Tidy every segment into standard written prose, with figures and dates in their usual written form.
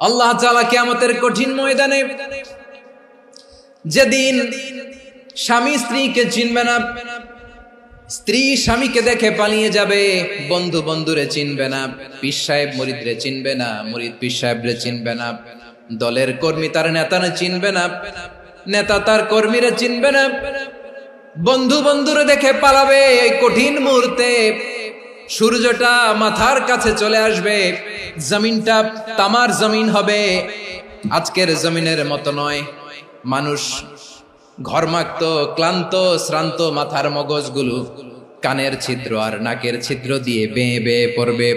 আল্লাহ তাআলা কিয়ামতের কঠিন ময়দানে যেদিন স্বামী স্ত্রীকে চিনবে না, স্ত্রী স্বামীকে দেখে পালিয়ে যাবে, বন্ধু বন্ধুরে চিনবে না, পীর সাহেব মুরিদরে চিনবে না, মুরিদ পীর সাহেবরে চিনবে না, দলের কর্মী তার নেতারে চিনবে না, নেতা তার কর্মীরে চিনবে না, বন্ধু বন্ধুরে দেখে পালাবে। এই কঠিন মুহূর্তে সূর্যটা মাথার কাছে চলে আসবে, জমিনটা তামার জমিন হবে, আজকের জমিনের মতো নয়। মানুষ ঘর্মাক্ত, ক্লান্ত, শ্রান্ত মাথার মগজগুলো কানের ছিদ্র আর নাকের ছিদ্র দিয়ে বেয়ে বেয়ে পড়বে।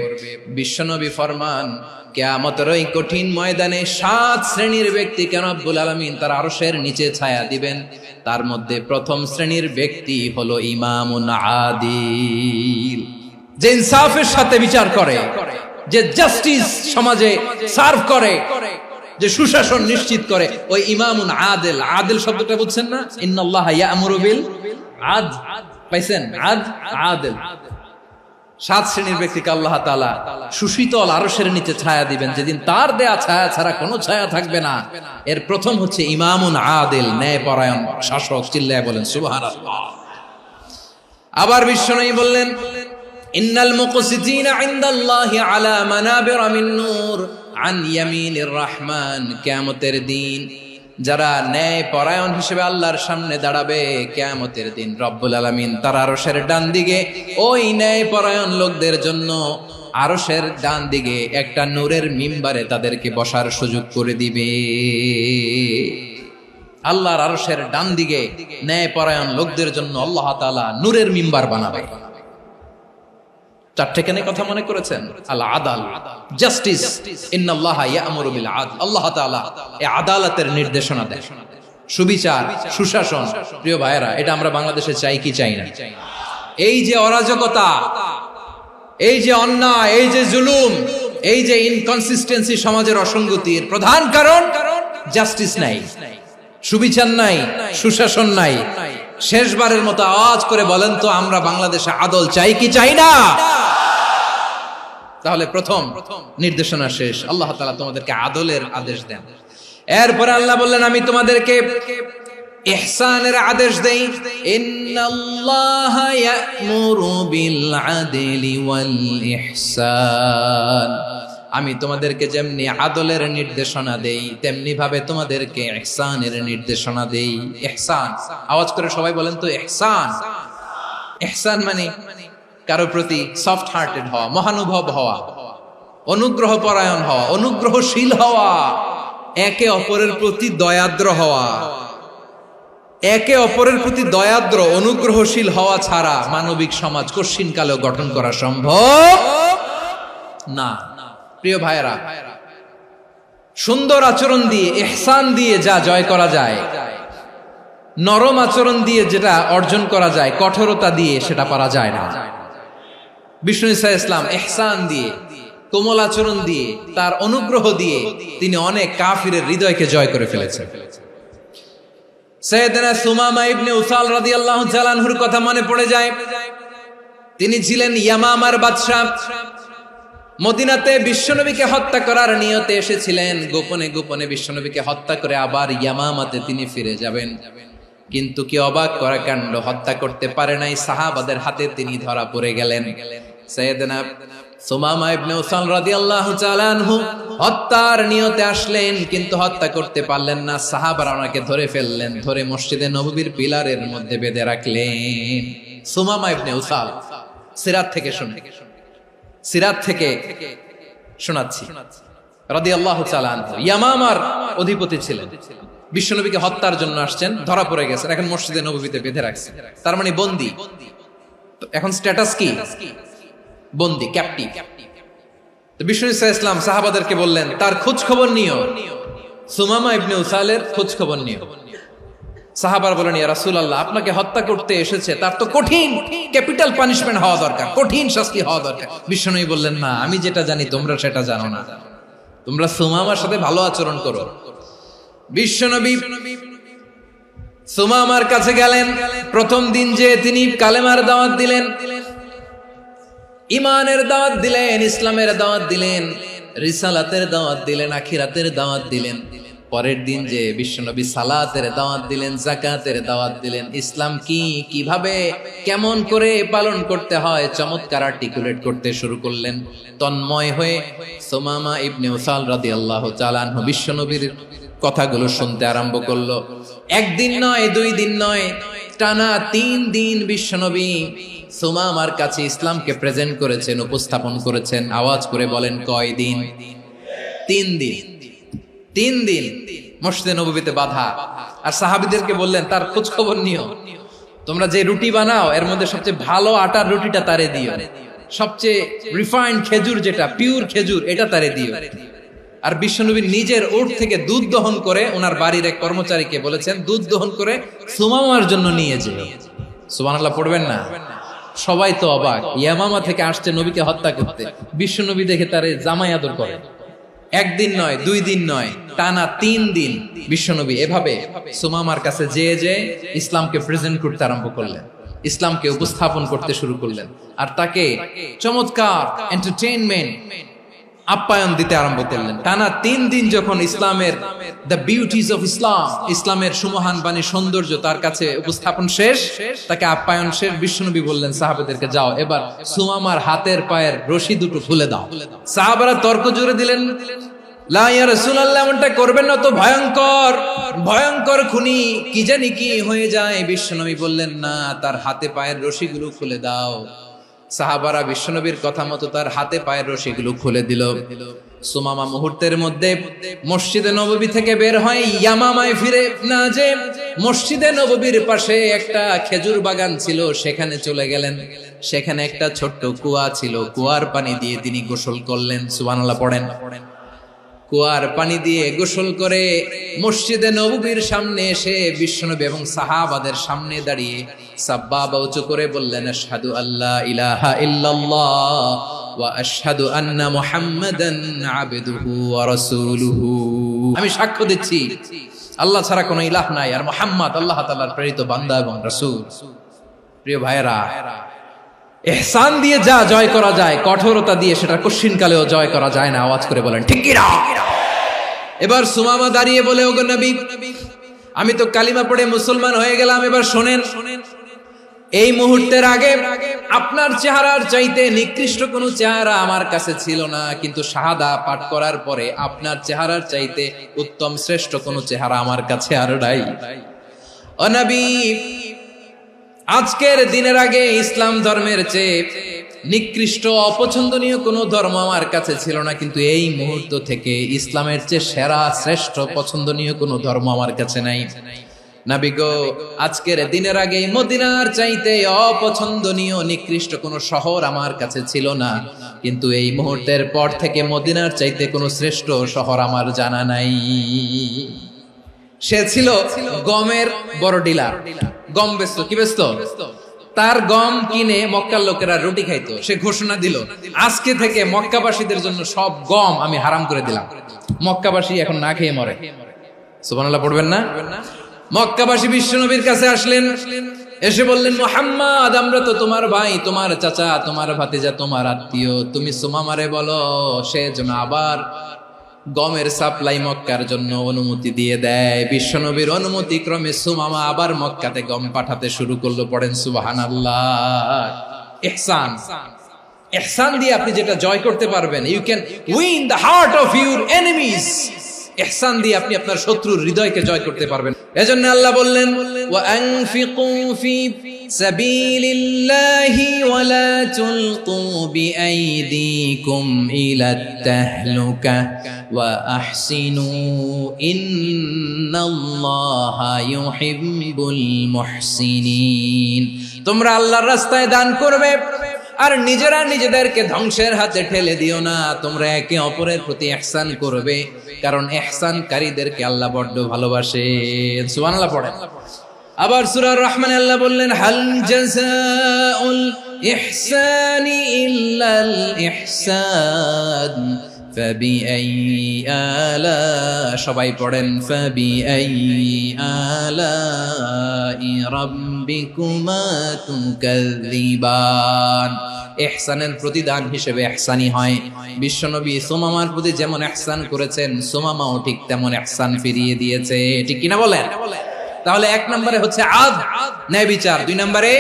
বিশ্বনবী ফরমান, কিয়ামতের ওই কঠিন ময়দানে 7 শ্রেণীর ব্যক্তিকে রব্বুল আলামিন তার আরশের নিচে ছায়া দিবেন। তার মধ্যে প্রথম শ্রেণীর ব্যক্তি হলো ইমামুন আদিল, যে ইনসাফের সাথে বিচার করে, যে জাস্টিস সমাজে সার্ভ করে, যে সুশাসন নিশ্চিত করে, ওই ইমামুন আদিল। আদিল শব্দটা বুঝছেন না? ইন্নাল্লাহা ইয়া'মুরু বিল আদল, পাইছেন? আদিল। 7 শ্রেণীর ব্যক্তিকে আল্লাহ তাআলা সুশীতল আরশের নিচে ছায়া দিবেন, যেদিন তার দেয়া ছায়া ছাড়া কোনো ছায়া থাকবে না। এর প্রথম হচ্ছে ইমামুন আদিল, ন্যায়পরায়ণ শাসক। চিল্লায় বলেন সুবহানাল্লাহ। আবার বিশ্বনবী বললেন, ইন্নাল মুকসিতিনা ইনদাল্লাহি আলা মানাবিরা মিন নূর আন ইয়ামিনির রহমান। কিয়ামতের দিন যারা ন্যায় পরায়ণ হিসেবে আল্লাহর সামনে দাঁড়াবে, কিয়ামতের দিন রব্বুল আলামিন তার আরশের ডান দিকে ওই ন্যায় পরায়ণ লোকদের জন্য আরশের ডান দিকে একটা নূরের মিম্বারে তাদেরকে বসার সুযোগ করে দিবে। আল্লাহর আরশের ডান দিকে ন্যায় পরায়ণ লোকদের জন্য আল্লাহ তাআলা নূরের মিম্বার বানাবে। 4টে কেন কথা মনে করেছেন? আল আদাল, জাস্টিস। ইন্নাল্লাহা ইয়া'মুরু বিল আদল। আল্লাহ তাআলা এই আদালতের নির্দেশনা দেন, সুবিচার, সুশাসন। প্রিয় ভাইয়েরা, এটা আমরা বাংলাদেশে চাই কি চাই না? এই যে অরাজকতা, এই যে অন্যায়, এই যে জুলুম, এই যে ইনকনসিস্টেন্সি সমাজের অসঙ্গতির প্রধান কারণ জাস্টিস নাই, সুবিচার নাই, সুশাসন নাই। শেষবারের মতো আওয়াজ করে বলেন তো, আমরা বাংলাদেশে আদল চাই কি চাই না? তাহলে প্রথম নির্দেশনা শেষ। আল্লাহ তাআলা তোমাদেরকে আদলের আদেশ দেন। এরপরে আল্লাহ বললেন, আমি তোমাদেরকে ইহসানের আদেশ দেই। ইন্নাল্লাহা ইয়া'মুরু বিল আদলি ওয়াল ইহসান। আমি তোমাদেরকে যেমনি আদলের নির্দেশনা দেই, তেমনি ভাবে তোমাদেরকে ইহসানের নির্দেশনা দেই। ইহসান, আওয়াজ করে সবাই বলেন তো ইহসান। ইহসান মানে কারো প্রতি সফট হার্টেড হওয়া, মহানুভব হওয়া, অনুগ্রহ পরায়ণ হওয়া, অনুগ্রহশীল হওয়া, একে অপরের প্রতি দয়াদ্র হওয়া। একে অপরের প্রতি দয়াদ্র, অনুগ্রহশীল হওয়া ছাড়া মানবিক সমাজ কশিনকালেও গঠন করা সম্ভব না। প্রিয় ভাইয়েরা, সুন্দর আচরণ দিয়ে, ইহসান দিয়ে যা জয় করা যায়, নরম আচরণ দিয়ে যেটা অর্জন করা যায়, কঠোরতা দিয়ে সেটা পারা যায় না। বিষ্ণু ঈসা ইসলাম ইহসান দিয়ে, কোমল আচরণ দিয়ে, তার অনুগ্রহ দিয়ে তিনি অনেক কাফিরের হৃদয়কে জয় করে ফেলেছেন। সাইয়েদনা সুমামা ইবনে উসাল রাদিয়াল্লাহু তাআলা আনহুর কথা মনে পড়ে যায়। তিনি ছিলেন ইয়ামামার বাদশা। মদিনাতে বিশ্বনবীকে হত্যা করার নিয়তে এসেছিলেন। গোপনে গোপনে বিশ্বনবীকে হত্যা করে আবার ইয়ামামাতে তিনি ফিরে যাবেন। কিন্তু কি অবাক করা কাণ্ড, হত্যা করতে পারে নাই, সাহাবাদের হাতে তিনি ধরা পড়ে গেলেন। সাইয়েদনা সুমামা ইবনে উসাল রাদিয়াল্লাহু তাআলা আনহু হত্যার নিয়তে আসলেন, কিন্তু হত্যা করতে পারলেন না। সাহাবারা ওনাকে ধরে ফেললেন, ধরে মসজিদে নববীর পিলারের মধ্যে বেঁধে রাখলেন। সুমামা ইবনে উসাল, সিরাত থেকে শুনে, সিরাত থেকে শোনাচ্ছি, রাদিয়াল্লাহু তাআলা আনহু ইয়ামামার অধিপতি ছিলেন। বিশ্বনবীকে হত্যার জন্য আসছেন, ধরা পড়ে গেছেন, এখন মসজিদে নববীতে বেঁধে রাখছে। তার মানে বন্দী। এখন স্ট্যাটাস কি? বন্দী, ক্যাপটিভ। তো বিষ্ণু ঈসা ইসলাম সাহাবাদেরকে বললেন, তার খোঁজ খবর নিও, সুমামা ইবনে উসালের খোঁজ খবর নিও। সাহাবার বলেন, ইয়া রাসূলুল্লাহ, আপনাকে হত্যা করতে এসেছে, তার তো কঠিন ক্যাপিটাল পানিশমেন্ট হওয়া দরকার, কঠিন শাস্তি হওয়া দরকার। বিশ্বনবী বললেন, না, আমি যেটা জানি তোমরা সেটা জানো না, তোমরা সুমামার সাথে ভালো আচরণ করো। বিশ্বনবী সুমামার কাছে গেলেন। প্রথম দিন যে তিনি কালেমার দাওয়াত দিলেন, ইমানের দাওয়াত দিলেন, ইসলামের দাওয়াত দিলেন, রিসালাতের দাওয়াত দিলেন, আখিরাতের দাওয়াত দিলেন। পরের দিন যে বিশ্বনবী সালাতের দাওয়াত দিলেন, যাকাতের দাওয়াত দিলেন, ইসলাম কি, কিভাবে, কেমন করে পালন করতে হয় চমৎকার আর্টিকুলেট করতে শুরু করলেন। তন্ময় হয়ে সুমামা ইবনে উসাল রাদিয়াল্লাহু তাআলা আনহু বিশ্বনবীর কথাগুলো শুনতে আরম্ভ করলো। একদিন নয়, 2 দিন নয়, টানা 3 দিন বিশ্বনবী সুমামার কাছে ইসলামকে প্রেজেন্ট করেছেন, উপস্থাপন করেছেন। আওয়াজ করে বলেন, কয় দিন? 3 দিন। 3 দিন মসজিদে নববীতে বাধা। আর সাহাবীদেরকে বললেন, তার খোঁজ খবর নিও, তোমরা যে রুটি বানাও এর মধ্যে সবচেয়ে ভালো আটার রুটিটা তারে দিও, সবচেয়ে রিফাইন্ড খেজুর, যেটা পিওর খেজুর, এটা তারে দিও। আর বিশ্বনবী নিজের উট থেকে দুধ দহন করে ওনার বাড়ির এক কর্মচারীকে বলেছেন, দুধ দহন করে সুমামার জন্য নিয়ে যেও। সুবহানাল্লাহ পড়বেন না? সবাই তো অবাক, ইয়ামামা থেকে আসছে নবীকে হত্যা করতে, বিশ্বনবী দেখে তারে জামাই আদর করে। একদিন নয়, 2 দিন নয়, টানা 3 দিন বিশ্বনবী এভাবে সুমামার কাছে যেয়ে ইসলামকে প্রেজেন্ট করতে আরম্ভ করলেন, ইসলামকে উপস্থাপন করতে শুরু করলেন। আর তাকে চমৎকার এন্টারটেইনমেন্ট, আপ্যায়ন দিতে আরম্ভ করলেন। টানা 3 দিন যখন ইসলামের দ্য বিউটিজ অফ ইসলাম, ইসলামের সুমহান বাণী, সৌন্দর্য তার কাছে উপস্থাপন শেষ, তাকে আপ্যায়ন শেষ, বিশ্বনবী বললেন সাহাবাদেরকে, যাও এবার সুমামার হাতের পায়ের রশি দুটো খুলে দাও। সাহাবারা তর্ক জুড়ে দিলেন, লা ইয়া রাসূলুল্লাহ, এমনটা করবেন না, তো ভয়ঙ্কর, ভয়ঙ্কর খুনি, কি জানি কি হয়ে যায়। বিশ্বনবী বললেন, না, তার হাতে পায়ের রশিগুলো খুলে দাও। সাহাবারা বিশ্বনবীর কথা মতো তার হাতে পায়ের রশিগুলো খুলে দিল। সুমামা মুহূর্তের মধ্যে মসজিদে নববী থেকে বের হয়, ইয়ামামায় ফিরে না যে মসজিদে নববীর পাশে একটা খেজুর বাগান ছিল, সেখানে চলে গেলেন। সেখানে একটা ছোট্ট কুয়া ছিল, কুয়ার পানি দিয়ে তিনি গোসল করলেন। সুবহানাল্লাহ পড়েন। কুয়ার পানি দিয়ে গোসল করে মসজিদে নববীর সামনে এসে বিশ্বনবী এবং সাহাবাদের সামনে দাঁড়িয়ে সাব্বাবা উঁচু করে বললেন, আশহাদু আল্লা ইলাহা ইল্লাল্লাহ ওয়া আশহাদু আন্না মুহাম্মাদান আবদুহু ওয়া রাসূলুহু। আমি সাক্ষ্য দিচ্ছি আল্লাহ ছাড়া কোনো ইলাহ নাই, আর মুহাম্মদ আল্লাহ তাআলার প্রেরিত বান্দা এবং রাসূল। প্রিয় ভাইয়েরা, ইহসান দিয়ে যা জয় করা যায়, কঠোরতা দিয়ে সেটা কঠিনকালেও জয় করা যায় না। আওয়াজ করে বলেন, ঠিক কি না? এবার সুমামা দাঁড়িয়ে বলে, ওগো নবী, আমি তো কালিমা পড়ে মুসলমান হয়ে গেলাম, এবার শোনেন, এই মুহূর্তের আগে আপনার চেহারার চাইতে নিকৃষ্ট কোনো চেহারা আমার কাছে ছিল না, কিন্তু শাহাদা পাঠ করার পরে আপনার চেহারার চাইতে উত্তম শ্রেষ্ঠ কোনো চেহারা আমার কাছে আর নাই। ও নবী, আজকের দিনের আগে ইসলাম ধর্মের চেয়ে নিকৃষ্ট, অপছন্দনীয় কোনো ধর্ম আমার কাছে ছিল না, কিন্তু এই মুহূর্ত থেকে ইসলামের চেয়ে সেরা, শ্রেষ্ঠ, পছন্দনীয় কোনো ধর্ম আমার কাছে নাই। নবী গো, আজকের দিনের আগে মদিনার চাইতে অপছন্দনীয়, নিকৃষ্ট কোনো শহর আমার কাছে ছিল না, কিন্তু এই মুহূর্তের পর থেকে মদিনার চাইতে কোনো শ্রেষ্ঠ শহর আমার জানা নাই। সে ছিল গমের বড় ডিলার, গম বেচতো। কি বেচতো? তার গম কিনে মক্কার লোকেরা রুটি খাইতো। সে ঘোষণা দিল, আজকে থেকে মক্কাবাসীদের জন্য সব গম আমি হারাম করে দিলাম, মক্কাবাসী এখন না খেয়ে মরে। সুবহানাল্লাহ পড়বেন না? মক্কাবাসী বিশ্বনবীর কাছে আসলেন, এসে বললেন, মুহাম্মদ, আমরা তো তোমার ভাই, তোমার চাচা, তোমার ভাতিজা, তোমার আত্মীয়, তুমি সুমামারে বলো সে যেন আবার গমের সাপ্লাই মক্কার জন্য অনুমতি দিয়ে দেয়। বিশ্বনবীর অনুমতি ক্রমে সুমামা আবার মক্কাতে গম পাঠাতে শুরু করলো। পড়েন সুবহানাল্লাহ। ইহসান, ইহসান দিয়ে আপনি যেটা জয় করতে পারবেন, you can win the heart of your enemies. ইহসান দিয়ে আপনি আপনার শত্রুর হৃদয়কে জয় করতে পারবেন। এজন্য আল্লাহ বললেন, ওয়া আনফিকু ফি সাবিলিল্লাহি ওয়া লা তুলকু বিআইদিকুম ইলাত তাহলুকা ওয়া আহসিনু ইন্নাল্লাহা ইউহিব্বুল মুহসিনিন। তোমরা আল্লাহর রাস্তায় দান করবে আর নিজেরা নিজেদেরকে ধ্বংসের হাতে ঠেলে দিও না। তোমরা একে অপরের প্রতি ইহসান করবে, কারণ ইহসানকারীদেরকে আল্লাহ বড় ভালোবাসেন। সুবহানাল্লাহ পড়েন। আবার সূরা রহমানে আল্লাহ বললেন, হাল জাযাউল ইহসানি ইল্লাল ইহসান ফাবিআইয়ি আলা, সবাই পড়েন ফাবিআইয়ি আলাই রাব্বিকুমা তুকাযযিবান। ইহসানের প্রতিদান হিসেবে ইহসানি হয়। বিশ্বনবী সুমামার প্রতি যেমন ইহসান করেছেন, সুমামাও ঠিক তেমন ইহসান ফিরিয়ে দিয়েছে। ঠিক কিনা বলেন? তাহলে এক নম্বরে হচ্ছে আদ, ন্যায় বিচার। দুই নম্বরে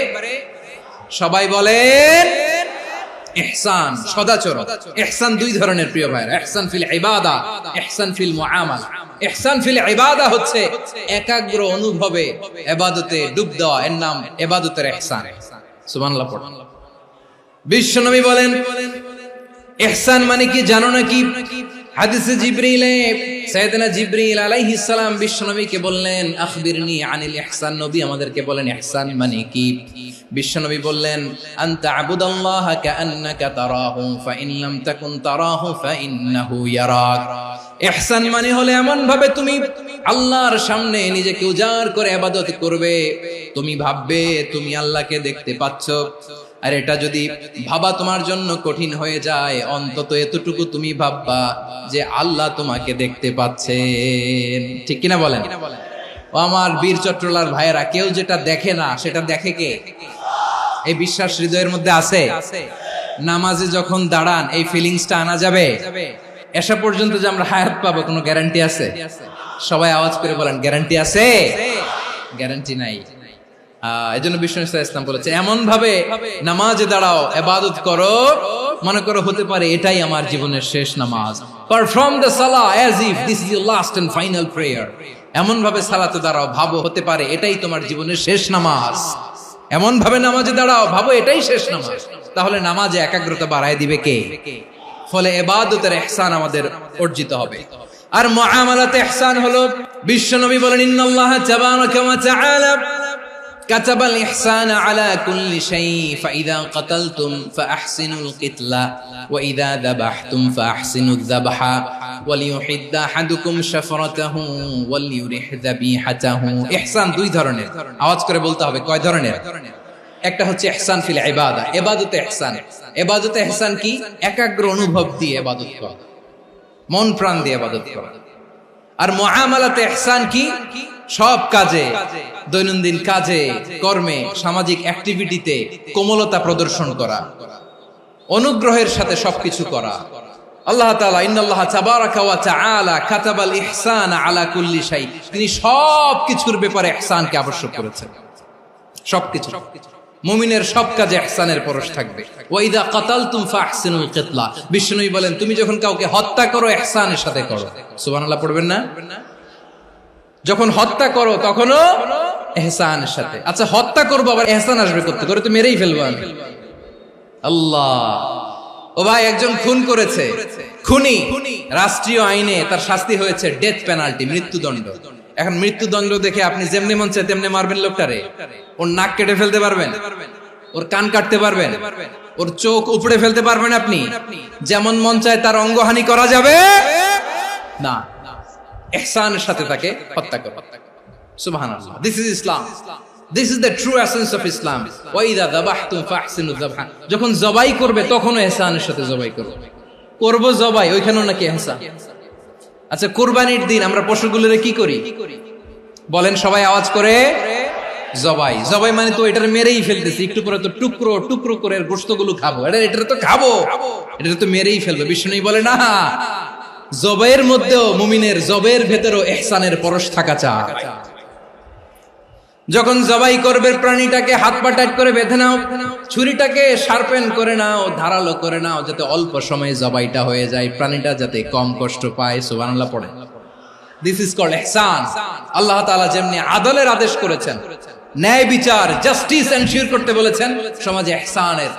সবাই বলেন ইহসান, সদাচরণ। ইহসান দুই ধরনের প্রিয় ভাইরা, ইহসান ফিল ইবাদা, ইহসান ফিল মুআমালা। ইহসান ফিল ইবাদা হচ্ছে একাগ্র অনুভবে ইবাদতে ডুব দেওয়া, এর নাম ইবাদতের ইহসান। সুবহানাল্লাহ পড়ুন। বিশ্বনবী বলেন ইহসান মানে কি জানো নাকি? হাদিসে জিবরিলে সাইয়েদনা জিবরিল আলাইহিস সালাম বিশ্বনবীকে বললেন আখবিরনি আনিল ইহসান। নবী আমাদেরকে বলেন ইহসান মানে কি? বিশ্বনবী বললেন আনতা আবুদাল্লাহা কাআন্নাকা তারাহু ফাইন লাম তাকুন তারাহু ফাইন্নাহু ইয়ারাক। ইহসান মানে হলো এমন ভাবে তুমি আল্লাহর সামনে নিজেকে উজাড় করে ইবাদত করবে, তুমি ভাববে তুমি আল্লাহকে দেখতে পাচ্ছ। আর এটা যদি ভাবা তোমার জন্য কঠিন হয়ে যায়, অন্তত এতটুকু তুমি ভাববা যে আল্লাহ তোমাকে দেখতে পাচ্ছেন। ঠিক কিনা বলেন? ও আমার বীর চট্টলার ভাইয়েরা, কেউ যেটা দেখে না সেটা দেখে কে? এই বিশ্বাস হৃদয়ের মধ্যে আছে? নামাজে যখন দাঁড়ান এই ফিলিংসটা আনা যাবে? এসা পর্যন্ত যে আমরা হায়াত পাবো কোনো গ্যারান্টি আছে? সবাই আওয়াজ করে বলেন গ্যারান্টি আছে? গ্যারান্টি নাই। এজন্য বিষ্ণু ইসলাম বলেছে এমন ভাবে নামাজে দাঁড়াও, ইবাদত করো, মনে করো হতে পারে এটাই আমার জীবনের শেষ নামাজ। পারফর্ম দ্য সালাহ as if this is your last and final prayer. এমন ভাবে সালাতে দাঁড়াও, ভাবো হতে পারে এটাই তোমার জীবনের শেষ নামাজ। এমন ভাবে নামাজে দাঁড়াও, ভাবো এটাই শেষ নামাজ। তাহলে নামাজে একাগ্রতা বাড়ায় দিবে কে? ফলে ইবাদতের ইহসান আমাদের অর্জিত হবে। আর মুআমালাতে ইহসান হলো, বিশ্বনবী বলেন ইন্নাল্লাহা তাবারাকা ওয়া তাআলা কাতাবাল ইহসানা আলা কুল্লি শাই ফাইযা কাতালতুম ফাআহসিনুল কিতলা ওয়া ইযা যাবাহতুম ফাআহসিনুয যাবহা ওয়ালিয়ুহিদ্দা আহাদুকুম শাফরাতাহু ওয়ালিয়ুরিহ যাবিহাতাহু। ইহসান দুই ধরনের, আওয়াজ করে বলতে হবে কয় ধরনের? একটা হচ্ছে ইহসান ফিল ইবাদা, ইবাদতে ইহসান। ইবাদতে ইহসান কি? একাগ্র অনুভব দিয়ে ইবাদত করা, মন প্রাণ দিয়ে ইবাদত করা। আর মুআমালাতে ইহসান কি? সব কাজে, দৈনন্দিন কাজে, কর্মে, সামাজিক অ্যাক্টিভিটিতে কোমলতা প্রদর্শন করা, অনুগ্রহের সাথে সবকিছু করা। আল্লাহ তাআলা ইন্নাল্লাহা তাবারাকা ওয়া তাআলা কাতাবাল ইহসানা আলা কুল্লি শাই, তিনি সবকিছুর ব্যাপারে ইহসানকে আবশ্যক করেছেন। সবকিছু, মুমিনের সব কাজে ইহসানের পরশ থাকবে। ওয়া ইযা কাতালতুম ফাহসিনুল কিতলা, বিষ্ণুই বলেন তুমি যখন কাউকে হত্যা করো ইহসানের সাথে করো। সুবহানাল্লাহ পড়বেন না? যখন হত্যা করো তখনও ইহসানের সাথে। আচ্ছা হত্যা করবো আবার ইহসান আসবে করতে করে তো মেরেই ফেলবো আমি। আল্লাহ, ও ভাই একজন খুন করেছে, খুনি, রাষ্ট্রীয় আইনে তার শাস্তি হয়েছে ডেথ পেনাল্টি, মৃত্যুদণ্ড। এখন মৃত্যুদণ্ড দেখে আপনি যেমনি মন চায় তেমনি মারবেন লোকটারে? ওর নাক কেটে ফেলতে পারবেন? ওর কান কাটতে পারবেন? ওর চোখ উপড়ে ফেলতে পারবেন আপনি? যেমন মন চায় তার অঙ্গহানি করা যাবে না। ইহসানের সাথে তাকে হত্যা করো। সুবহানাল্লাহ, this is Islam, this is the true essence of Islam. ওয়া ইযা যাবাহতুম ফাহসিনুয যাবহা, যখন জবাই করবে তখনও ইহসানের সাথে জবাই করো। করব জবাই, ওইখানেও নাকি ইহসান। আচ্ছা কুরবানির দিন আমরা পশুগুলোরে কি করি বলেন সবাই আওয়াজ করে? জবাই। জবাই মানে তো এটারে মেরেই ফেলতেছি, একটু পরে তো টুকরো টুকরো করে গোশতগুলো খাবো, এটা তো খাবো, এটা তো মেরেই ফেলবো। বিষ্ণু বলে না, জবের মধ্যেও মুমিনের জবের ভেতরেও ইহসানের পরশ থাকা চাই। যখন জবাই করবে প্রাণীটাকে হাত পা টাইট করে বেঁধে নাও, ছুরিটাকে শার্পেন করে নাও, ধারালো করে নাও, যাতে অল্প সময়ে জবাইটা হয়ে যায়, প্রাণীটা যাতে কম কষ্ট পায়। সুবহানাল্লাহ পড়ে। দিস ইজ কল্ড ইহসান। আল্লাহ তাআলা যেমনি আদলের আদেশ করেছেন, ন্যায় বিচার, জাস্টিস এনশিওর করতে বলেছেন, সমাজে ইহসানের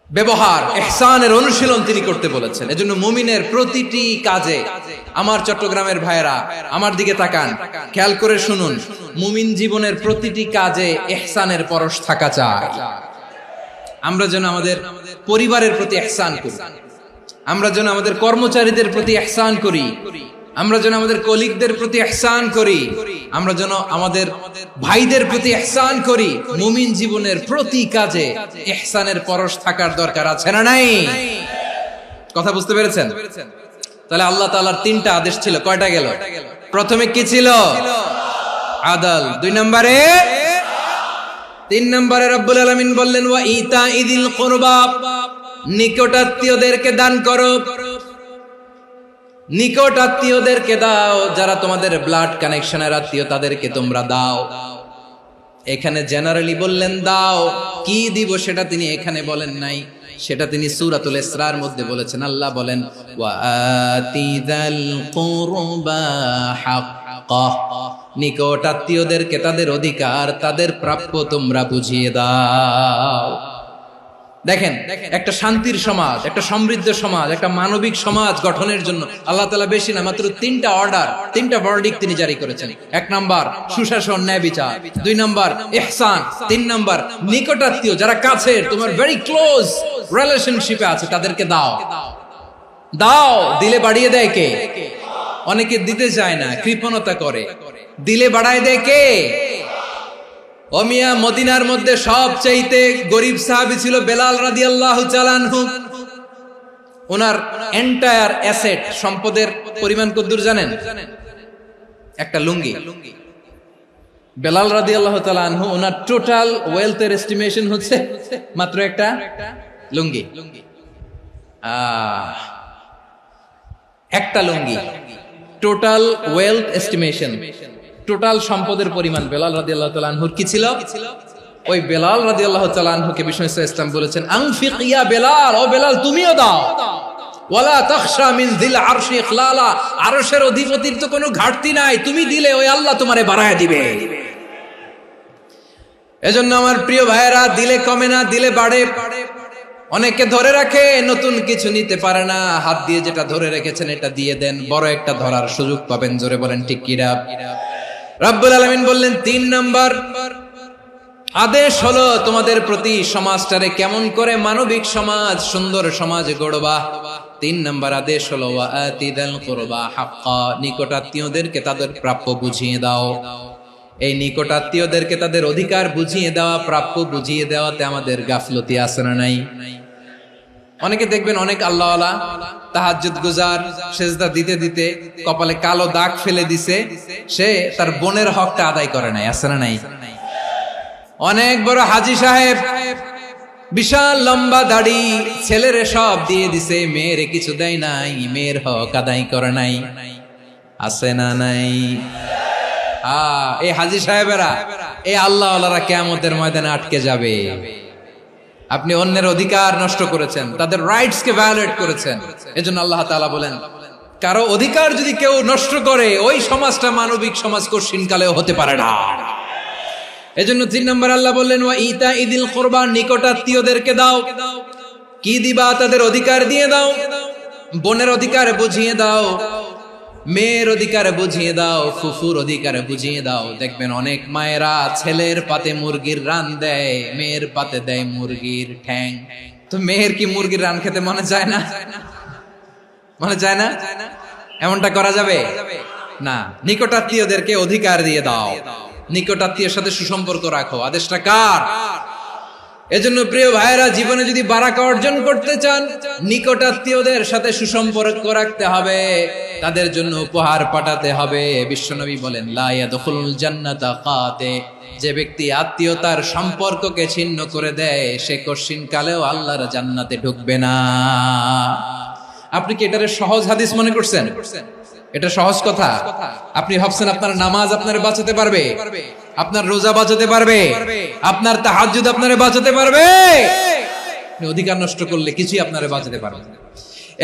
ব্যবহার, ইহসানের অনুশীলন তিনি করতে বলেছেন। এজন্য মুমিনের প্রতিটি কাজে, আমার চট্টগ্রামের ভাইয়েরা আমার দিকে তাকান, খেয়াল করে শুনুন, মুমিন জীবনের প্রতিটি কাজে ইহসানের পরশ থাকা চাই। আমরা যেন আমাদের পরিবারের প্রতি ইহসান করি, আমরা যেন আমাদের কর্মচারীদের প্রতি ইহসান করি, আমরা যেন আমাদের কলিগদের প্রতি ইহসান করি, আমরা যেন আমাদের ভাইদের প্রতি ইহসান করি। মুমিন জীবনের প্রতি কাজে ইহসানের পরশ থাকার দরকার আছে না নাই? কথা বুঝতে পেরেছেন? তাহলে আল্লাহ তাআলার তিনটা আদেশ ছিল, কয়টা গেল? প্রথমে কি ছিল? আদল। 2 নম্বরে, 3 নম্বরে রব্বুল আলামিন বললেন ওয়া ইতাইদিল কুরবা, নিকটাত্মীয়দেরকে দান করো। নিকট আত্মীয়দেরকে দাও, যারা তোমাদের ব্লাড কানেকশনের আত্মীয় তাদেরকে তোমরা দাও। এখানে জেনারেলি বললেন দাও, কি দিব সেটা তিনি এখানে বলেন নাই, সেটা তিনি সূরাতুল ইসরার মধ্যে বলেছেন। আল্লাহ বলেন ওয়া আতিযাল কুরবা হাক্কাহ, নিকট আত্মীয়দেরকে তাদের অধিকার, তাদের প্রাপ্য তোমরা বুঝিয়ে দাও। দেখেন, একটা শান্তির সমাজ, একটা সমৃদ্ধ সমাজ, একটা মানবিক সমাজ গঠনের জন্য আল্লাহ তাআলা বেশি না, মাত্র 3টা অর্ডার, 3টা ভার্ডিক্ট তিনি জারি করেছেন। 1 নাম্বার সুশাসন, ন্যায় বিচার। 2 নাম্বার ইহসান। 3 নাম্বার নিকটাত্মীয়, যারা কাছের, তোমার ভেরি ক্লোজ রিলেশনশিপে আছে, তাদেরকে দাও। দাও, দিলে বাড়িয়ে দেয় কে? অনেকে দিতে চায় না, কৃপণতা করে। দিলে বাড়ায় দেয় কে? ও মিয়া, মদিনার মধ্যে সবচাইতে গরিব সাহাবী ছিল বেলাল রাদিয়াল্লাহু তাআলা আনহু। ওনার এন্টায়ার অ্যাসেট, সম্পদের পরিমাণ কতদূর জানেন? একটা লুঙ্গি। বেলাল রাদিয়াল্লাহু তাআলা আনহু, ওনার টোটাল ওয়েলথের এস্টিমেশন হচ্ছে মাত্র একটা লুঙ্গি। একটা লুঙ্গি, টোটাল ওয়েলথ এস্টিমেশন, টোটাল সম্পদের পরিমাণ বেলাল রাদিয়াল্লাহু তাআলা আনহুর কি ছিল? ওই বেলাল রাদিয়াল্লাহু তাআলা আনহুকে বিষ্ণু ইসলাম বলেছেন আনফিক ইয়া বেলাল, ও বেলাল তুমিও দাও। ওয়ালা তাখশা মিন যিল আরশি ইখলালা, আরশের অধিপতির তো কোনো ঘাটতি নাই, তুমি দিলে ওই আল্লাহ তোমারে বাড়ায় দিবে। এজন্য আমার প্রিয় ভাইয়েরা, দিলে কমে না, দিলে বাড়ে। অনেকে ধরে রাখে, নতুন কিছু নিতে পারে না, হাত দিয়ে যেটা ধরে রেখেছেন এটা দিয়ে দেন, বড় একটা ধরার সুযোগ পাবেন। জোরে বলেন ঠিক কিনা? রব্বুল আলামিন বললেন 3 নাম্বার আদেশ হলো তোমাদের প্রতি সমাজটারে কেমন করে মানবিক সমাজ, সুন্দর সমাজ গড়বা। 3 নাম্বার আদেশ হলো ওয়া আতিদাল কুরবা হাক্কা, নিকটাত্মীয়দেরকে তাদের প্রাপ্য বুঝিয়ে দাও। এই নিকটাত্মীয়দেরকে তাদের অধিকার বুঝিয়ে দেওয়া, প্রাপ্য বুঝিয়ে দেওয়াতে আমাদের গাফলতি আছে না নাই? অনেকে দেখবেন অনেক আল্লাহওয়ালা, তাহাজ্জুদ গুজার, সেজদা দিতে দিতে কপালে কালো দাগ ফেলে দিছে, সে তার বোনের হকটা আদায় করে নাই, আছে না নাই? অনেক বড় হাজী সাহেব, বিশাল লম্বা দাড়ি, ছেলেরে সব দিয়ে দিছে, মেয়েরে কিছু দেয় নাই, মেয়ের হক আদায় করে নাই, আছে না নাই? এই হাজী সাহেবেরা, এই আল্লাহওয়ালারা কিয়ামতের ময়দানে আটকে যাবে। আপনি অন্যের অধিকার নষ্ট করেছেন, তাদের রাইটস কে ভায়োলেট করেছেন। এজন্য আল্লাহ তাআলা বলেন, কারো অধিকার যদি কেউ নষ্ট করে, ওই সমাজটা মানবিক সমাজ কঠিনকালেও হতে পারে না। এজন্য 3 নম্বর আল্লাহ বললেন ওয়া ইতাইদিল কুরবা, নিকটাত্মীয়দেরকে দাও। কি দিবা? তাদের অধিকার দিয়ে দাও। বোনের অধিকার বুঝিয়ে দাও, মেয়ের অধিকার বুঝিয়ে দাও, ফুফুর অধিকার বুঝিয়ে দাও। দেখবেন অনেক মায়েরা ছেলের পাতে মুরগির রান দেয়, মেয়ের পাতে দেয় মুরগির ঠ্যাং। তো মেয়ের কি মুরগির রান খেতে মনে চায় না? মনে চায় না? এমনটা করা যাবে না। নিকটাত্মীয়দেরকে অধিকার দিয়ে দাও, নিকটাত্মীয়ের সাথে সুসম্পর্ক রাখো। আদেশটা কার? এজন্য প্রিয় ভাইয়েরা, জীবনে যদি বারাকা অর্জন করতে চান, নিকটাত্মীয়দের সাথে সুসম্পর্ক রাখতে হবে, তাদের জন্য উপহার পাঠাতে হবে। বিশ্বনবী বলেন লা ইয়াদখুলুল জান্নাতা কাতে, যে ব্যক্তি আত্মীয়তার সম্পর্ককে ছিন্ন করে দেয়, সে কঠিন কালেও আল্লাহর জান্নাতে ঢুকবে না। আপনি কি এটারে সহজ হাদিস মনে করছেন? এটা সহজ কথা? আপনি ভাবছেন আপনার নামাজ আপনারে বাঁচাতে পারবে, আপনার রোজা বাঁচাতে পারবে, আপনার তাহাজ্জুদ আপনারে বাঁচাতে পারবে? অধিকার নষ্ট করলে কিছুই আপনারে বাঁচাতে পারবে না।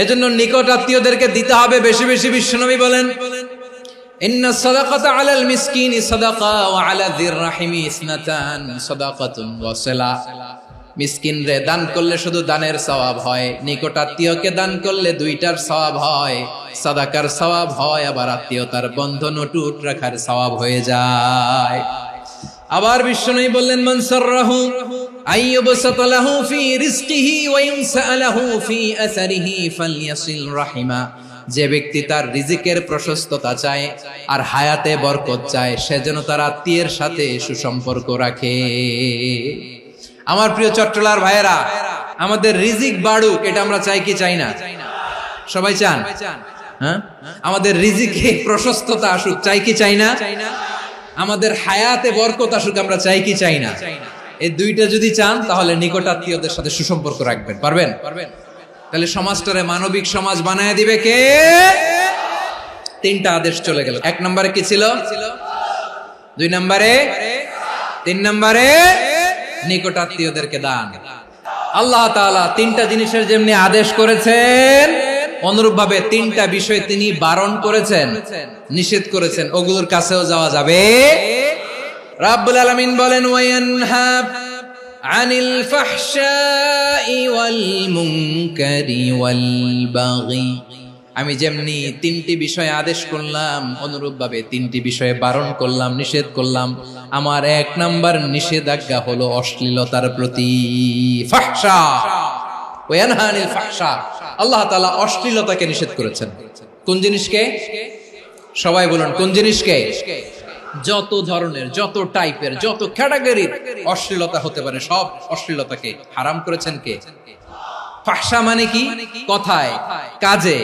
এজন্য নিকট আত্মীয়দেরকে দিতে হবে বেশি বেশি। বিশ্বনবী বলেন ইন্না সাদাকাতা আলাল মিসকিনি সাদাকা ওয়া আলা যির রাহিমি ইসনাতান সাদাকাতুন ওয়া সিলা। মিসকিন রে দান করলে শুধু দানের সওয়াব হয়, নিকট আত্মীয়কে দান করলে 2টার সওয়াব হয়, সাদাকার সওয়াব হয়, আবার আত্মীয়তার বন্ধন অটুট রাখার সওয়াব হয়ে যায়। আবার বিশ্বনবী বললেন মান সাররাহু আইয়ুবসাতা লাহু ফি রিজকিহি ওয়া ইনসালাহু ফি আসারিহি ফালইয়াসিল রাহিমা। যে ব্যক্তি তার রিজিকের প্রশস্ততা চায় আর হায়াতে বরকত চায়, সে যেন তার আত্মীয়ের সাথে সুসম্পর্ক রাখে। আমার প্রিয় চট্টলার ভাইয়েরা, আমাদের রিজিক বাড়ুক, এটা আমরা চাই কি চাই না? সবাই চান? হ্যাঁ, আমাদের রিজিকে প্রশস্ততা আসুক, চাই কি চাই না? আমাদের হায়াতে বরকত আসুক, আমরা চাই কি চাই না? এই দুইটা যদি চান তাহলে নিকটাত্মীয়দের সাথে সুসম্পর্ক রাখবেন। পারবেন? তাহলে সমাজটারে মানবিক সমাজ বানায় দিবে কে? তিনটা আদেশ চলে গেল। 1 নম্বরে কি ছিল? 2 নম্বরে, 3 নম্বরে নিকটাত্মীয়দেরকে দান। আল্লাহ তাআলা তিনটা জিনিসের যেমনি আদেশ করেছেন, অনুরূপ ভাবে তিনটা বিষয় তিনি বারণ করেছেন, নিষেধ করেছেন, ওগুলোর কাছেও যাওয়া যাবে। রাব্বুল আলামিন বলেন, ওয়ায়ানহা আনিল ফাহশাই ওয়াল মুনকারি ওয়াল বাগি। আমি যেমনি তিনটি বিষয়ে আদেশ করলাম, অনুরূপ ভাবে তিনটি বিষয়ে বারণ করলাম, নিষেধ করলাম। আমার 1 নাম্বার নিষেধাজ্ঞা হলো অশ্লীলতার প্রতি। ফাহশা, ওয়ায়ানহা আনিল ফাহশা, আল্লাহ তাআলা অশ্লীলতাকে নিষেধ করেছেন। কোন জিনিসকে? সবাই বলুন, কোন জিনিসকে? যত ধরনের, যত টাইপের, যত ক্যাটাগরির অশ্লীলতা হতে পারে সব অশ্লীলতাকে হারাম করেছেন কে? ফাহশা মানে কি? কথায়, কাজে,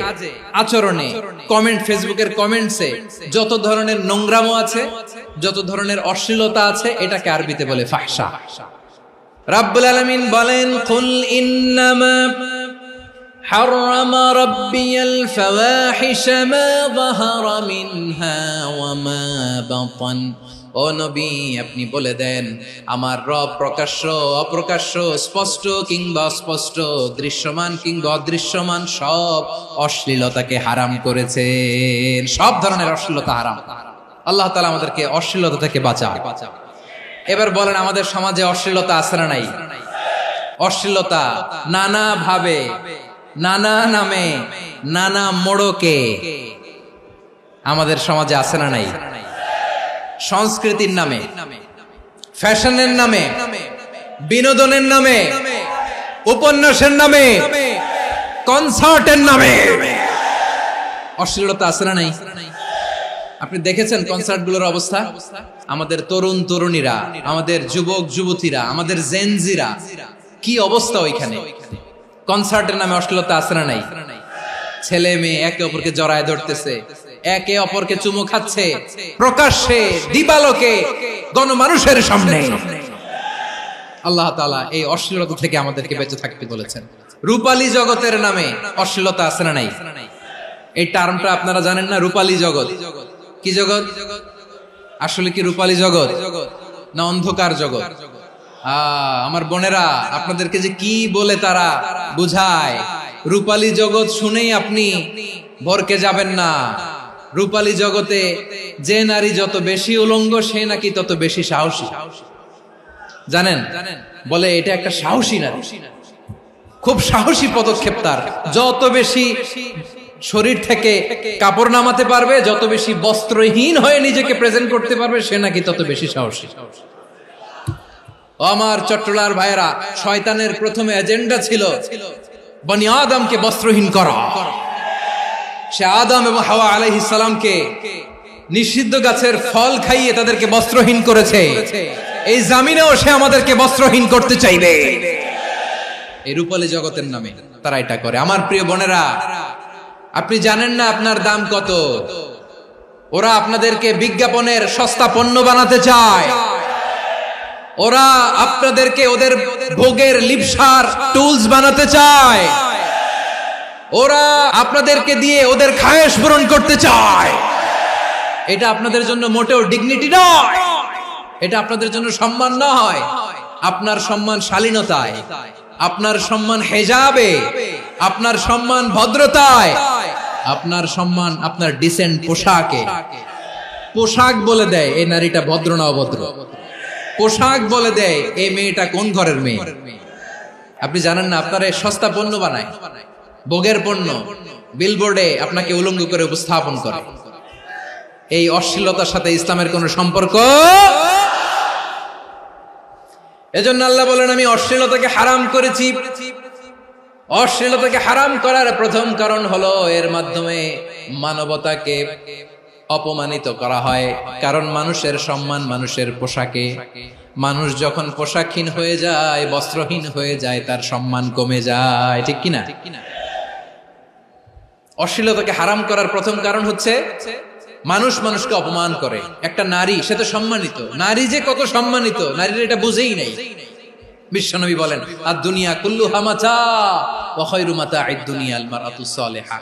আচরণে, কমেন্ট, ফেসবুকের কমেন্টসে যত ধরনের নোংরামো আছে, যত ধরনের অশ্লীলতা আছে, এটাকে আরবিতে বলে ফাহশা। রাব্বুল আলামিন বলেন, কুল ইন্নামা حرم ربي الفواحش ما ظهر منها وما بطن। ও নবী, আপনি বলে দেন, আমার রব প্রকাশ্য, অপ্রকাশ্য, স্পষ্ট কিংবা অস্পষ্ট, দৃশ্যমান কিংবা অদৃশ্যমান সব অশ্লীলতাকে হারাম করেছেন। সব ধরনের অশ্লীলতা হারাম। আল্লাহ তাআলা আমাদেরকে অশ্লীলতা থেকে বাঁচান। এবার বলেন, আমাদের সমাজে অশ্লীলতা আছে না নাই? অশ্লীলতা নানা ভাবে, নানা নামে, নানা মোড়কে আমাদের সমাজে আছে না নাই? সংস্কৃতির নামে, ফ্যাশনের নামে, বিনোদনের নামে, উপন্যাসের নামে, কনসার্টের নামে অশ্লীলতা আছে না নাই? আপনি দেখেছেন কনসার্টগুলোর অবস্থা? আমাদের তরুণ তরুণীরা, আমাদের যুবক যুবতীরা, আমাদের জেনজিরা, কি অবস্থা ওইখানে? কনসার্টের নামে অশ্লীলতা আছে না নাই? ছেলে মেয়ে একে অপরকে জড়ায় ধরতেছে, একে অপরকে চুমু খাচ্ছে, প্রকাশ্যে, দিবালোকে, গণমানুষের সামনে। আল্লাহ তাআলা এই অশ্লীলতা থেকে আমাদেরকে বেঁচে থাকতে বলেছেন। রূপালী জগতের নামে অশ্লীলতা আছে না নাই? এই টার্মটা আপনারা জানেন না? রূপালী জগৎ কি জগৎ? আসলে কি রূপালী জগৎ না অন্ধকার জগৎ? আমার বোনেরা, আপনাদেরকে যে কি বলে তারা বুঝায়, রূপালী জগৎ শুনেই আপনি ভরকে যাবেন না। রূপালী জগতে যে নারী যত বেশি উলঙ্গ, সে নাকি তত বেশি সাহসী। জানেন? বলে এটা একটা সাহসী নারী, খুব সাহসী পদক্ষেপ তার। যত বেশি শরীর থেকে কাপড় নামাতে পারবে, যত বেশি বস্ত্রহীন হয়ে নিজেকে প্রেজেন্ট করতে পারবে, সে নাকি তত বেশি সাহসী। আমার চট্টলার ভাইয়েরা, শয়তানের প্রথমে এজেন্ডা ছিল বনি আদমকে বস্ত্রহীন করা। সে আদম এবং হাওয়া আলাইহিস সালামকে নিষিদ্ধ গাছের ফল খাইয়ে তাদেরকে বস্ত্রহীন করেছে। এই জামিনেও সে আমাদেরকে বস্ত্রহীন করতে চাইবে। এই রূপালী জগতের নামে তারা এটা করে। আমার প্রিয় বোনেরা, আপনি জানেন না আপনার দাম কত? ওরা আপনাদেরকে বিজ্ঞাপনের সস্তা পণ্য বানাতে চায়। ওরা আপনাদেরকে ওদের ভোগের লিপসার টুলস বানাতে চায়। ওরা আপনাদেরকে দিয়ে ওদের খায়েশ পূরণ করতে চায়। এটা আপনাদের জন্য মোটেও ডিগনিটি নয়, এটা আপনাদের জন্য সম্মান নয়। আপনার সম্মান শালীনতায়, আপনার সম্মান হেজাবে, আপনার সম্মান ভদ্রতায়, আপনার সম্মান আপনার ডিসেন্ট পোশাকে। পোশাক বলে দেয় এই নারীটা ভদ্র না অভদ্র। পোশাক বলে দেয় এই মেয়েটা কোন ঘরের মেয়ে। আপনি জানেন না, আপনার সস্তা পণ্য বানায়, ভোগের পণ্য, বিলবোর্ডে আপনাকে উলঙ্গ করে উপস্থাপন করে। এই অশ্লীলতার সাথে ইসলামের কোন সম্পর্ক। এজন্য আল্লাহ বলেন, আমি অশ্লীলতাকে হারাম করেছি। অশ্লীলতাকে হারাম করার প্রথম কারণ হলো এর মাধ্যমে মানবতাকে অপমানিত করা হয়। কারণ মানুষের সম্মান মানুষের পোশাকে। মানুষ যখন পোশাকহীন হয়ে যায়, বস্ত্রহীন হয়ে যায়, তার সম্মান কমে যায়। ঠিক কিনা? অশ্লীলতাকে হারাম করার প্রথম কারণ হচ্ছে মানুষ মানুষকে অপমান করে। একটা নারী, সে তো সম্মানিত, নারী যে কত সম্মানিত নারীর এটা বুঝেই নাই। বিশ্বনবী বলেন আদ-দুনিয়া কুল্লুহা মাতা ওয়া খায়রু মাতা'আদ দুনিয়া আল মারআতুস সালিহা।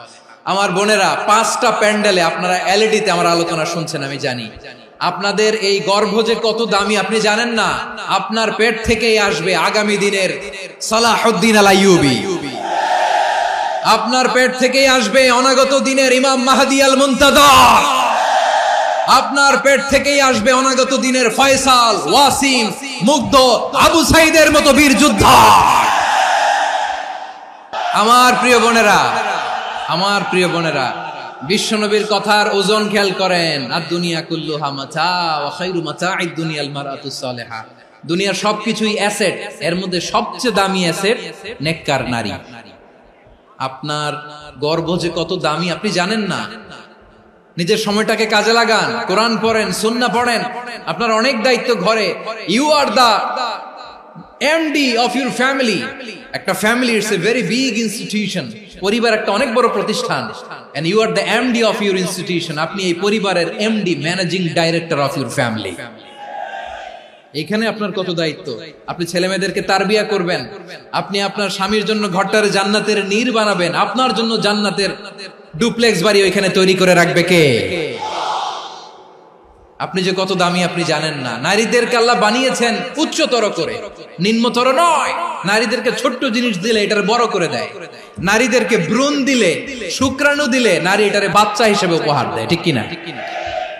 আমার বোনেরা, 5টা প্যান্ডেলে আপনারা এলইডিতে আমার আলোচনা শুনছেন, আমি জানি। আপনাদের এই গর্ভ যে কত দামি আপনি জানেন না। আপনার পেট থেকেই আসবে আগামী দিনের সালাহুদ্দিন আল আইয়ুবী, আপনার পেট থেকেই আসবে অনাগত দিনের ইমাম মাহদী আল মুনতাযর, আপনার পেট থেকেই আসবে অনাগত দিনের ফয়সাল, ওয়াসিম, মুগ্ধ, আবু সাইদের মতো বীর যোদ্ধা। আমার প্রিয় বোনেরা, আমার প্রিয় বোনেরা, বিশ্বনবীর কথার ওজন খেয়াল করেন। আদ-দুনিয়া কুল্লুহা মাতা ওয়া খায়রু মাতা'আদ দুনিয়া আল মারআতুস সালিহা। দুনিয়ার সবকিছুই অ্যাসেট, এর মধ্যে সবচেয়ে দামি অ্যাসেট নেককার নারী। আপনার গর্ভ যে কত দামি আপনি জানেন না। নিজের সময়টাকে কাজে লাগান, কোরআন পড়েন, সুন্নাহ পড়েন। আপনার অনেক দায়িত্ব ঘরে। You are the MD of your family. একটা family it's a very big institution. পরিবার একটা অনেক বড় প্রতিষ্ঠান, and you are the MD of your institution. আপনি এই পরিবারের MD, managing director of your family. এখানে আপনার কত দায়িত্ব। আপনি ছেলে মেয়েদেরকে তারবিয়া করবেন, আপনি আপনার স্বামীর জন্য ঘরটারে জান্নাতের নীড় বানাবেন, আপনার জন্য জান্নাতের ডুপ্লেক্স বাড়ি ওইখানে তৈরি করে রাখবে কে? আপনি যে কত দামি আপনি জানেন না। নারীদেরকে আল্লাহ বানিয়েছেন উচ্চতর করে, নিম্নতর নয়। নারীদেরকে ছোট্ট জিনিস দিলে এটার বড় করে দেয়। নারীদেরকে ভ্রূণ দিলে, শুক্রাণু দিলে নারী এটারে বাচ্চা হিসেবে উপহার দেয়, ঠিক কিনা?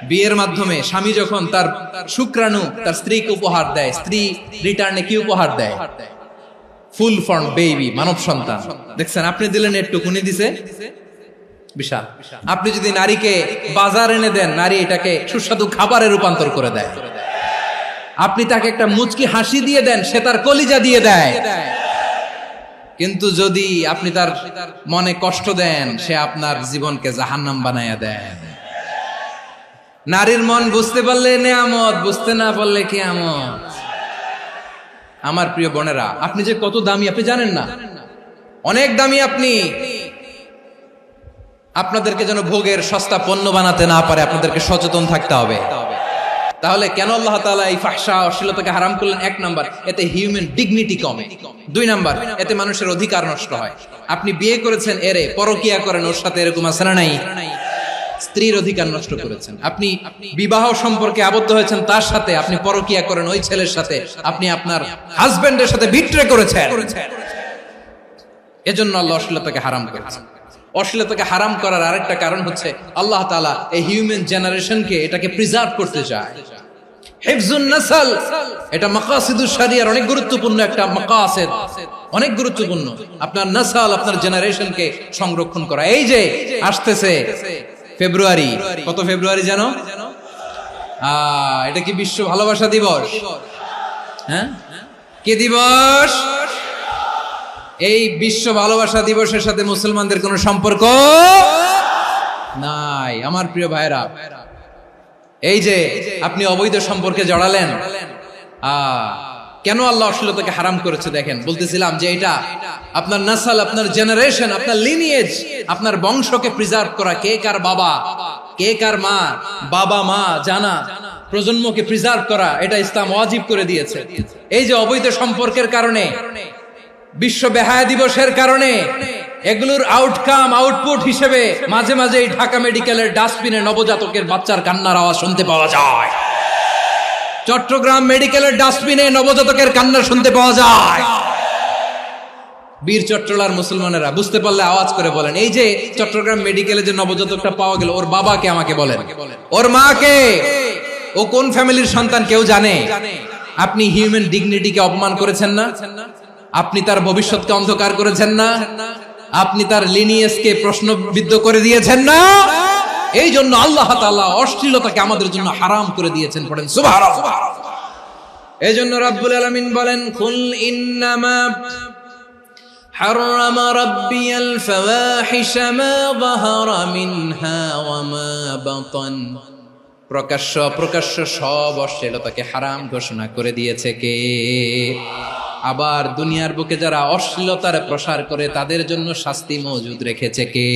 বিয়ের মাধ্যমে স্বামী যখন তার শুক্রাণু তার স্ত্রীকে উপহার দেয়, স্ত্রী রিটার্নে কি উপহার দেয়? ফুল ফর্ম বেবি, মানব সন্তান। দেখছেন, আপনি দিলেন একটুকুনি, দিছে বিশাল। আপনি যদি নারীকে বাজার এনে দেন, নারী এটাকে সুস্বাদু খাবারে রূপান্তর করে দেয়। আপনি তাকে একটা মুচকি হাসি দিয়ে দেন, সে তার কলিজা দিয়ে দেয়। কিন্তু যদি আপনি তার মনে কষ্ট দেন, সে আপনার জীবনকে জাহান্নাম বানায়া দেয়। নারীর মন বুঝতে পারলে নেয়ামত, বুঝতে না পারলে কিয়ামত। আমার প্রিয় বোনেরা, আপনি যে কত দামি আপনি জানেন না। অনেক দামি আপনি। আপনাদেরকে যেন ভোগের সস্তা পণ্য বানাতে না পারে, আপনাদেরকে সচেতন থাকতে হবে। তাহলে কেন আল্লাহ তাআলা এই ফাহশা, অশ্লীলতাকে হারাম করলেন? 1 নাম্বার, এতে হিউম্যান ডিগনিটি কমে। 2 নাম্বার, এতে মানুষের অধিকার নষ্ট হয়। আপনি বিয়ে করেছেন, এরে পরকিয়া করেন, ওর সাথে এরকম আছে না নাই? স্ত্রীর অধিকার নষ্ট করেছেন। আপনি বিবাহ সম্পর্কে আবদ্ধ হয়েছেন তার সাথে, আপনি পরকিয়া করেন ওই ছেলের সাথে, আপনি আপনার হাজবেন্ডের সাথে বিট্রে করেছেন। এজন্য আল্লাহ অশ্লীলতাকে হারাম করেছেন। অশ্লীলতাকে হারাম করার আরেকটা কারণ হচ্ছে আল্লাহ তাআলা এই হিউম্যান জেনারেশনকে এটাকে প্রিজার্ভ করতে চায়। হিফজুন নাসল, এটা মাকাসিদুশ শরিয়ার অনেক গুরুত্বপূর্ণ একটা মাকাসিদ, অনেক গুরুত্বপূর্ণ। আপনার নাসল, আপনার জেনারেশনকে সংরক্ষণ করা। এই যে আসতেছে ফেব্রুয়ারি, কত ফেব্রুয়ারি জানো? এটা কি বিশ্ব ভালোবাসা দিবস? হ্যাঁ, কি দিবস? এই বিশ্ব ভালোবাসা দিবসের সাথে মুসলমানদের কোনো সম্পর্ক নাই। আমার প্রিয় ভাইরা, এই যে আপনি অবৈধ সম্পর্কে জড়ালেন, কেন আল্লাহ অশ্লীলতাকে হারাম করেছে দেখেন। বলতেছিলাম যে এটা আপনার নাসল, আপনার জেনারেশন, আপনার লিনিয়েজ, আপনার বংশকে প্রিজার্ভ করা। কে কার বাবা, কে কার মা, বাবা মা জানা, প্রজন্মকে প্রিজার্ভ করা, এটা ইসলাম ওয়াজিব করে দিয়েছে। এই যে অবৈধ সম্পর্কের কারণে, বিশ্ব বেহায়া দিবসের কারণে, এগুলোর আউটকাম, আউটপুট হিসেবে মাঝে মাঝে এই ঢাকা মেডিকেলের ডাস্টবিনে নবজাতকের বাচ্চার কান্নার আওয়াজ শুনতে পাওয়া যায়। চট্টগ্রাম মেডিকেলের ডাস্টবিনে নবজাতকের কান্না শুনতে পাওয়া যায়। বীর চট্টলার মুসলমানেরা বুঝতে পারলে আওয়াজ করে বলেন, এই যে চট্টগ্রাম মেডিকেলে যে নবজাতকটা পাওয়া গেল, ওর বাবাকে আমাকে বলেন, ওর মাকে, ও কোন ফ্যামিলির সন্তান কেউ জানে? আপনি হিউম্যান ডিগনিটিকে অপমান করেছেন না? আপনি তার ভবিষ্যৎকে অন্ধকার করেছেন না? আপনি তার লিনিয়েজকে প্রশ্নবিদ্ধ করে দিয়েছেন না? এই জন্য আল্লাহ তাআলা অশ্লীলতাকে আমাদের জন্য হারাম করে দিয়েছেন। পড়েন সুবহানাল্লাহ। এই জন্য রাব্বুল আলামিন বলেন, কুল ইন্নামা হারামা রাব্বিয়াল ফাওয়াহিশা মা যাহারা মিনহা ওয়া মা বাতান। প্রকাশ্য অপ্রকাশ্য সব অশ্লীলতাকে হারাম ঘোষণা করে দিয়েছে কে? আবার দুনিয়ার বুকে যারা অশ্লীলতার প্রসার করে তাদের জন্য শাস্তি মজুদ রেখেছে কে?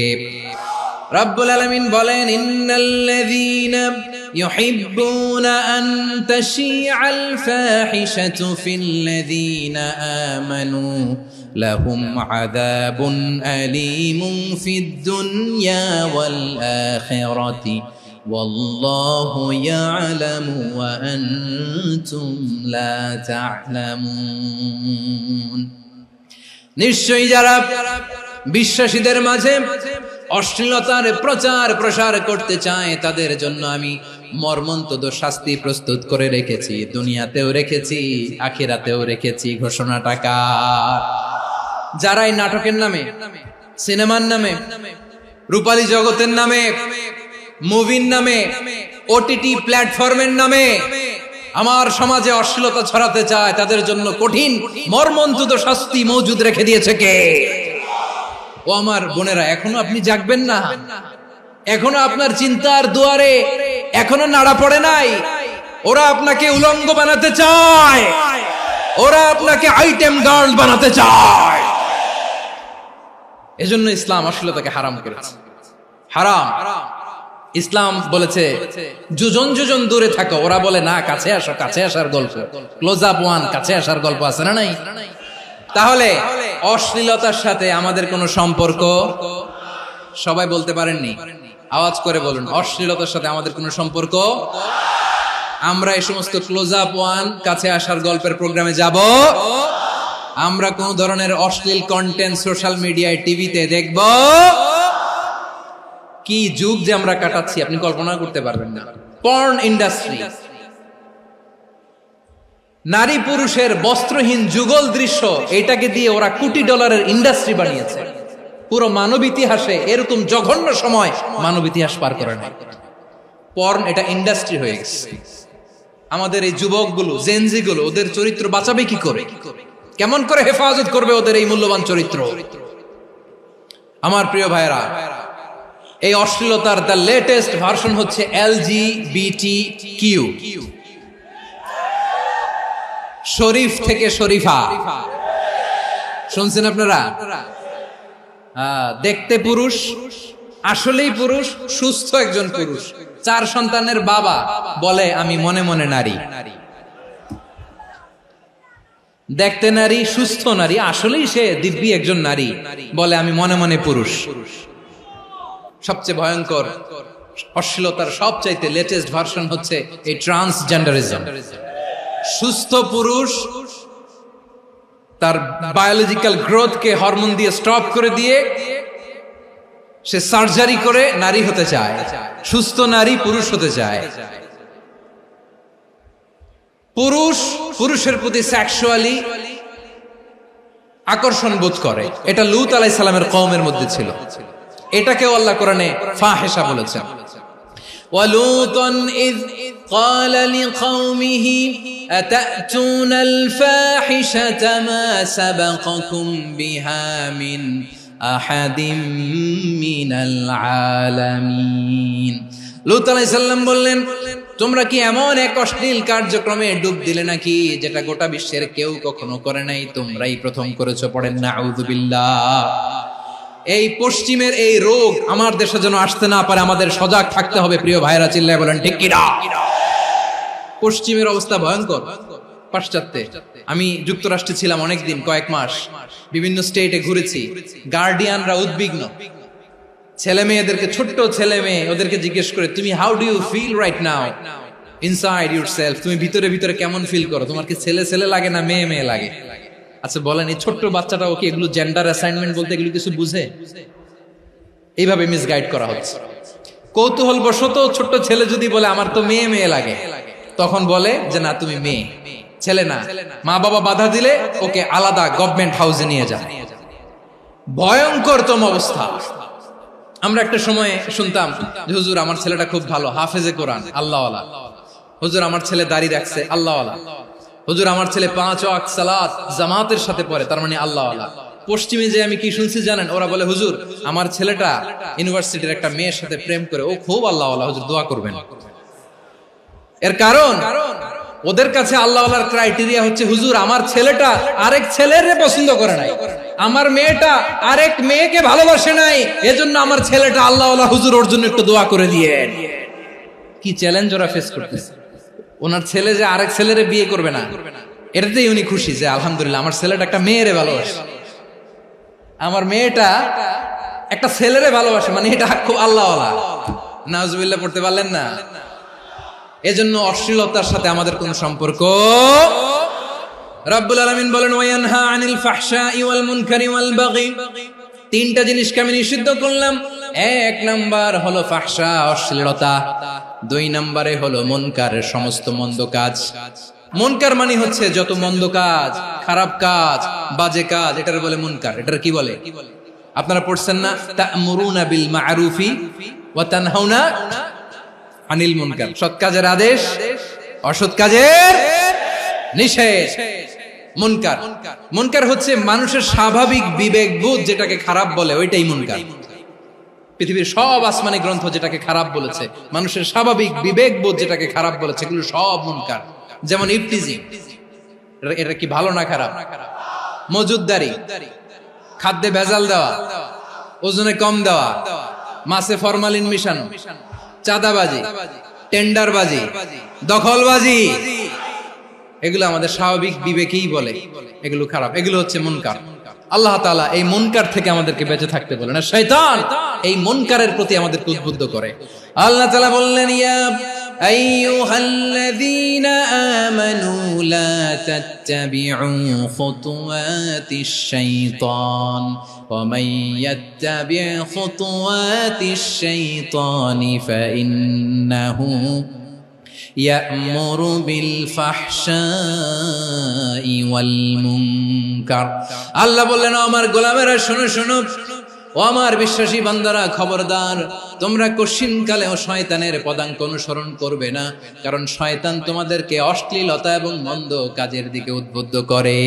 রব্বুল আলামিন বলেন, ইন্নাল্লাযীনা ইউহিব্বুনা আন তাশিআল ফাহিশাতু ফিল্লাযীনা আমানু লাহুম আযাবুন আলীমুন ফিদ দুনিয়া ওয়াল আখিরাতি ওয়াল্লাহু ইয়ালামু ওয়া আনতুম লা তা'লামুন। নিশ্চয়ই যারা বিশ্বাসীদের মাঝে অশ্লীলতার প্রচার প্রসার করতে চায় তাদের জন্য আমি মর্মন্তুদ শাস্তি প্রস্তুত করে রেখেছি, দুনিয়াতেও রেখেছি, আখিরাতেও রেখেছি। ঘোষণাটা কার? যারা এই নাটকের নামে, সিনেমার নামে, রূপালী জগতের নামে, মুভির নামে, ওটিটি প্ল্যাটফর্মের নামে আমার সমাজে অশ্লীলতা ছড়াতে চায় তাদের জন্য কঠিন মর্মন্তুদ শাস্তি মজুদ রেখে দিয়েছে কে? ও আমার বোনেরা, এখনো আপনি জাগবেন না? এখনো আপনার চিন্তার দুয়ারে এখনো নাড়া পড়ে নাই? ওরা আপনাকে উলঙ্গ বানাতে চায়, ওরা আপনাকে আইটেম গার্ল বানাতে চায়। এজন্য ইসলাম অশ্লীলতাকে হারাম করেছে। হারাম। ইসলাম বলেছে যোজন যোজন দূরে থাকো, ওরা বলে না কাছে আসো, কাছে আসার গল্প, ক্লোজ আপ ওয়ান, কাছে আসার গল্প আছে না নাই? তাহলে অশ্লীলতার সাথে আমাদের কোনো সম্পর্ক? সবাই বলতে পারেননি, আওয়াজ করে বলুন, অশ্লীলতার সাথে আমাদের কোনো সম্পর্ক? আমরা এই সমস্ত ক্লোজ আপ ওয়ান, কাছে আসার গল্পের প্রোগ্রামে যাব? আমরা কোন ধরনের অশ্লীল কন্টেন্ট সোশ্যাল মিডিয়ায়, টিভিতে দেখব? কি যুগ যে আমরা কাটাচ্ছি আপনি কল্পনা করতে পারবেন না। পর্ন ইন্ডাস্ট্রি, নারী পুরুষের বস্ত্রহীন যুগল দৃশ্য, এটাকে দিয়ে ওরা কোটি ডলারের ইন্ডাস্ট্রি বানিয়েছে। পুরো মানব ইতিহাসে এরকম জঘন্য সময় মানব ইতিহাস পার করে না। পর্ন এটা ইন্ডাস্ট্রি হয়ে গেছে। আমাদের এই যুবকগুলো, জেনজিগুলো, ওদের চরিত্র বাঁচাবে কি করে? কেমন করে হেফাজত করবে ওদের এই মূল্যবান চরিত্র? আমার প্রিয় ভাইরা, এই অশ্লীলতার দ্য লেটেস্ট ভার্সন হচ্ছে LGBTQ, শরীফ থেকে শরীফা। শুনছেন আপনারা? দেখতে পুরুষ, আসলেই পুরুষ, সুস্থ একজন পুরুষ, 4 সন্তানের বাবা, বলে আমি মনে মনে নারী। দেখতে নারী, সুস্থ নারী, আসলেই সে দিব্যি একজন নারী, বলে আমি মনে মনে পুরুষ। সবচেয়ে ভয়ঙ্কর অশ্লীলতার সবচাইতে লেটেস্ট ভার্সন হচ্ছে এই ট্রান্সজেন্ডারিজম। সুস্থ পুরুষ তার বায়োলজিক্যাল গ্রোথকে হরমোন দিয়ে স্টপ করে দিয়ে সে সার্জারি করে নারী হতে চায়, সুস্থ নারী পুরুষ হতে চায়। পুরুষ পুরুষের প্রতি সেক্সুয়ালি আকর্ষণ বোধ করে, এটা লূত আলাইহিস সালামের কওমের মধ্যে ছিল। এটাকে আল্লাহ কোরআনে ফাহিশা বলেছেন। ওয়ালুতান ইয قال لقومه أتأتون الفاحشة ما سبقكم بها من أحد من العالمين। লূত আলাইহিস সালাম বললেন, তোমরা কি এমন এক অশ্লীল কার্যক্রমে ডুব দিলে নাকি যেটা গোটা বিশ্বের কেউ কখনো করে নাই, তোমরাই প্রথম করেছো। পড়েন নাউযুবিল্লাহ। এই পশ্চিমের এই রোগ আমার দেশে যেন আসতে না পারে, আমাদের সজাগ থাকতে হবে। প্রিয় ভাইরা, চিল্লায় বলেন ঠিক কি না? পশ্চিমের অবস্থা ভয়ঙ্কর। পাশ্চাত্যে, আমি যুক্তরাষ্ট্রে ছিলাম অনেকদিন, কয়েক মাস, বিভিন্ন স্টেটে ঘুরেছি। গার্ডিয়ানরা উদ্বিগ্ন, ছেলে মেয়েদেরকে, ছোট্ট ছেলে মেয়ে, ওদেরকে জিজ্ঞেস করে, তুমি how do you feel right now inside yourself? তুমি ভিতরে ভিতরে কেমন ফিল করো? তোমার কি ছেলে ছেলে লাগে না মেয়ে মেয়ে লাগে? আচ্ছা বলেন, এই ছোট্ট বাচ্চাটাও কি এগুলো জেন্ডার অ্যাসাইনমেন্ট বলতে এগুলো কিছু বুঝে? এইভাবে মিসগাইড করা হচ্ছে। কৌতূহল বশত ছোট্ট ছেলে যদি বলে আমার তো মেয়ে মেয়ে লাগে, তখন বলে যে না তুমি মেয়ে, ছেলে না। মা বাবা বাধা দিলে ওকে আলাদা গভর্নমেন্ট হাউসে নিয়ে যায়। ভয়ঙ্করতম অবস্থা। আমরা একটা সময় শুনতাম যে হুজুর আমার ছেলেটা খুব ভালো, হাফেজে কোরআন, আল্লাহওয়ালা। হুজুর আমার ছেলে দাড়ি রাখছে, আল্লাহওয়ালা। হুজুর আমার ছেলে 5 ওয়াক্ত সালাত জামাতের সাথে পড়ে, তার মানে আল্লাহওয়ালা। পশ্চিমে যে আমি কি শুনছি জানেন? ওরা বলে হুজুর আমার ছেলেটা ইউনিভার্সিটির একটা মেয়ের সাথে প্রেম করে, ও খুব আল্লাহওয়ালা, হুজুর দোয়া করবেন। এর কারণ ওদের কাছে আল্লাহওয়ালার ক্রাইটেরিয়া হচ্ছে, হুজুর আমার ছেলেটা আরেক ছেলের পছন্দ করে নাই, আমার মেয়েটা আরেক মেয়েকে ভালোবাসে নাই, এজন্য আমার ছেলেটা আল্লাহওয়ালা, হুজুর ওর জন্য একটু দোয়া করে দিয়ে। কি চ্যালেঞ্জ ওরা ফেস করতেছে। ওনার ছেলে যে আরেক ছেলেরে বিয়ে করবে না, এটাতেই উনি খুশি যে আলহামদুলিল্লাহ আমার ছেলেটা একটা মেয়েরে ভালোবাসে, আমার মেয়েটা একটা ছেলেরে ভালোবাসে, মানে এটা খুব আল্লাহওয়ালা। নাউজুবিল্লাহ পড়তে পারলেন না? এজন্য অশ্লীলতার সাথে আমাদের কোন সম্পর্ক। রব্বুল আলামিন বলেন ওয়ায়ানহা আনিল ফাহশাই ওয়াল মুনকারি ওয়াল বাগি, তিনটা জিনিসকে আমি নিষিদ্ধ করলাম। এক নাম্বার হলো ফাহশা, অশ্লীলতা। দুই নম্বরে হলো মুনকার, সমস্ত মন্দ কাজ। মুনকার মানে হচ্ছে যত মন্দ কাজ, খারাপ কাজ, বাজে কাজ, এটার বলে মুনকার। এটার কি বলে? আপনারা পড়ছেন না, তা'মুরুনা বিল মা'রুফি ওয়া তানহাউনা আনিল মুনকার। সৎ কাজের আদেশ, অসৎ কাজের নিষেধ। মুনকার, মুনকার হচ্ছে মানুষের স্বাভাবিক বিবেকবোধ যেটাকে খারাপ বলে, ওইটাই মুনকার। পৃথিবীর সব আসমানি গ্রন্থ যেটাকে খারাপ বলেছে, মানুষের স্বাভাবিক বিবেকবোধ যেটাকে খারাপ বলেছে, এগুলো সব মুনকার। যেমন ইফতিজিং, এটা কি ভালো না খারাপ? মজুদদারি, খাদ্যে ভেজাল দেওয়া, ওজনে কম দেওয়া, মাছে ফরমালিন মিশানো, চাঁদাবাজি, টেন্ডারবাজি, দখলবাজি, এগুলো আমাদের স্বাভাবিক বিবেকেই বলে এগুলো খারাপ, এগুলো হচ্ছে মুনকার। আল্লাহ তাআলা এই মুনকার থেকে আমাদেরকে বেঁচে থাকতে বলেন, আর শয়তান এই মুনকারের প্রতি আমাদেরকে উদ্বুদ্ধ করে। আল্লাহ তাআলা বললেন, ইয়া আইয়ুহাল্লাযীনা আমানু লা তাত্তাবিউ খুতুওয়াতিশ শাইতান ওয়া মান ইয়াত্তাবি' খুতুওয়াতিশ শাইতানি ফাইন্নাহু ইয়া'মুরু বিল ফাহশাই ওয়াল মুনকার। আল্লাহ বললেন, আমার গোলামেরা শোনো শোনো, ও আমার বিশ্বাসী বান্দারা খবরদার, তোমরা কশিনকালেও শয়তানের পদাঙ্ক অনুসরণ করবে না, কারণ শয়তান তোমাদেরকে অশ্লীলতা এবং মন্দ কাজের দিকে উদ্বুদ্ধ করে।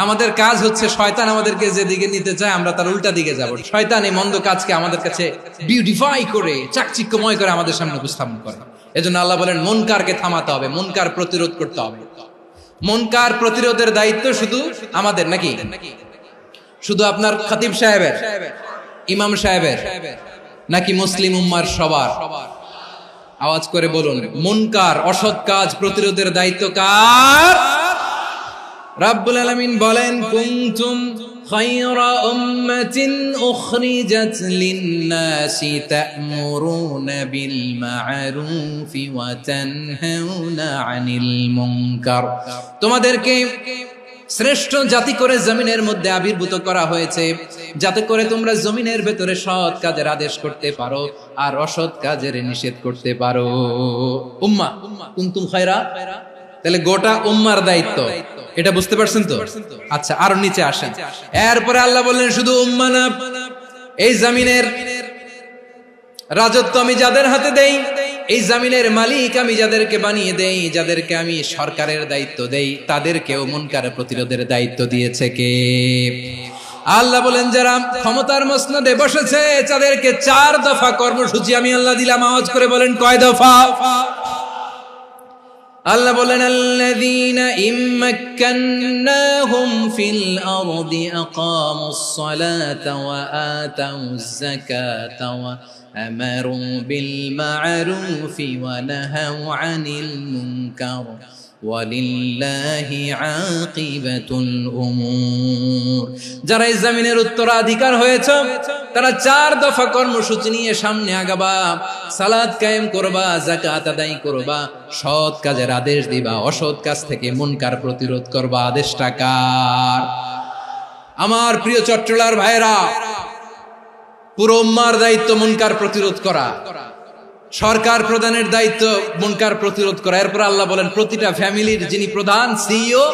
আমাদের কাজ হচ্ছে শয়তান আমাদেরকে যেদিকে নিতে চায় আমরা তার উল্টা দিকে যাব। শয়তান এই মন্দ কাজকে আমাদের কাছে বিউটিফাই করে, চাকচিক্যময় করে আমাদের সামনে উপস্থাপন করে। এজন্য আল্লাহ বলেন মুনকারকে থামাতে হবে, মুনকার প্রতিরোধ করতে হবে। মুনকার প্রতিরোধের দায়িত্ব শুধু আমাদের নাকি? শুধু আপনার খতিব সাহেবের, ইমাম সাহেবের, নাকি মুসলিম উম্মার সবার? আওয়াজ করে বলুন, মুনকার অসৎ কাজ প্রতিরোধের দায়িত্ব কার? রাব্বুল আলামিন বলেন, কুনতুম খায়রা উম্মাতিন উখরিজাত লিন-নাসি তা'মুরুনা বিল মা'রুফি ওয়া তানহাউনা আনিল মুনকার। তোমাদেরকে শ্রেষ্ঠ জাতি করে জমিনের মধ্যে আবির্ভূত করা হয়েছে, যাতে করে তোমরা জমিনের ভেতরে সৎ কাজের আদেশ করতে পারো আর অসৎ কাজের নিষেধ করতে পারো। উম্মাহ, কুনতুম খায়রা, তাহলে গোটা উম্মার দায়িত্ব, এটা বুঝতে পারছেন তো? আচ্ছা, আরো নিচে আসেন। এরপরে আল্লাহ বললেন, শুধু উম্মাহ না, এই জমিনের রাজত্ব আমি যাদের হাতে দেই, এই জমিনের মালিক আমি যাদেরকে বানিয়ে দেই, যাদেরকে আমি সরকারের দায়িত্ব দেই, তাদেরকেও মুনকার প্রতিরোধের দায়িত্ব দিয়েছে কে? আল্লাহ বলেন, যারা ক্ষমতার মসনদে বসেছে তাদেরকে 4 দফা কর্মসূচি আমি আল্লাহ দিলাম। আওয়াজ করে বলেন, কয় দফা? আল্লাহ বলেন, আল্লাযীনা ইম্মাক্কান্নাহুম ফিল আরদি আকামুস সালাতা ওয়া আতাউয যাকাতা ওয়া আমারু বিল মা'রুফি ওয়া নাহাউ আনিল মুনকার ওয়ালিল্লাহি আকিবাতুল উমুর। যারা এই জমিনের উত্তরাধিকার হয়েছে তারা 4 দফা কর্মসূচি নিয়ে সামনে আগাবা। সালাত কায়েম করবা, যাকাত আদায় করবা, সৎ কাজের আদেশ দিবা, অসৎ কাজ থেকে মুনকার প্রতিরোধ করবা। আদেশটা কার? আমার প্রিয় চট্টলার ভাইরা, পুরো উম্মার দায়িত্ব মুনকার প্রতিরোধ করা, সরকার প্রধানের দায়িত্ব মুনকার প্রতিরোধ করা। এরপর আল্লাহ বলেন, প্রতিটা ফ্যামিলির যিনি প্রধান সিইও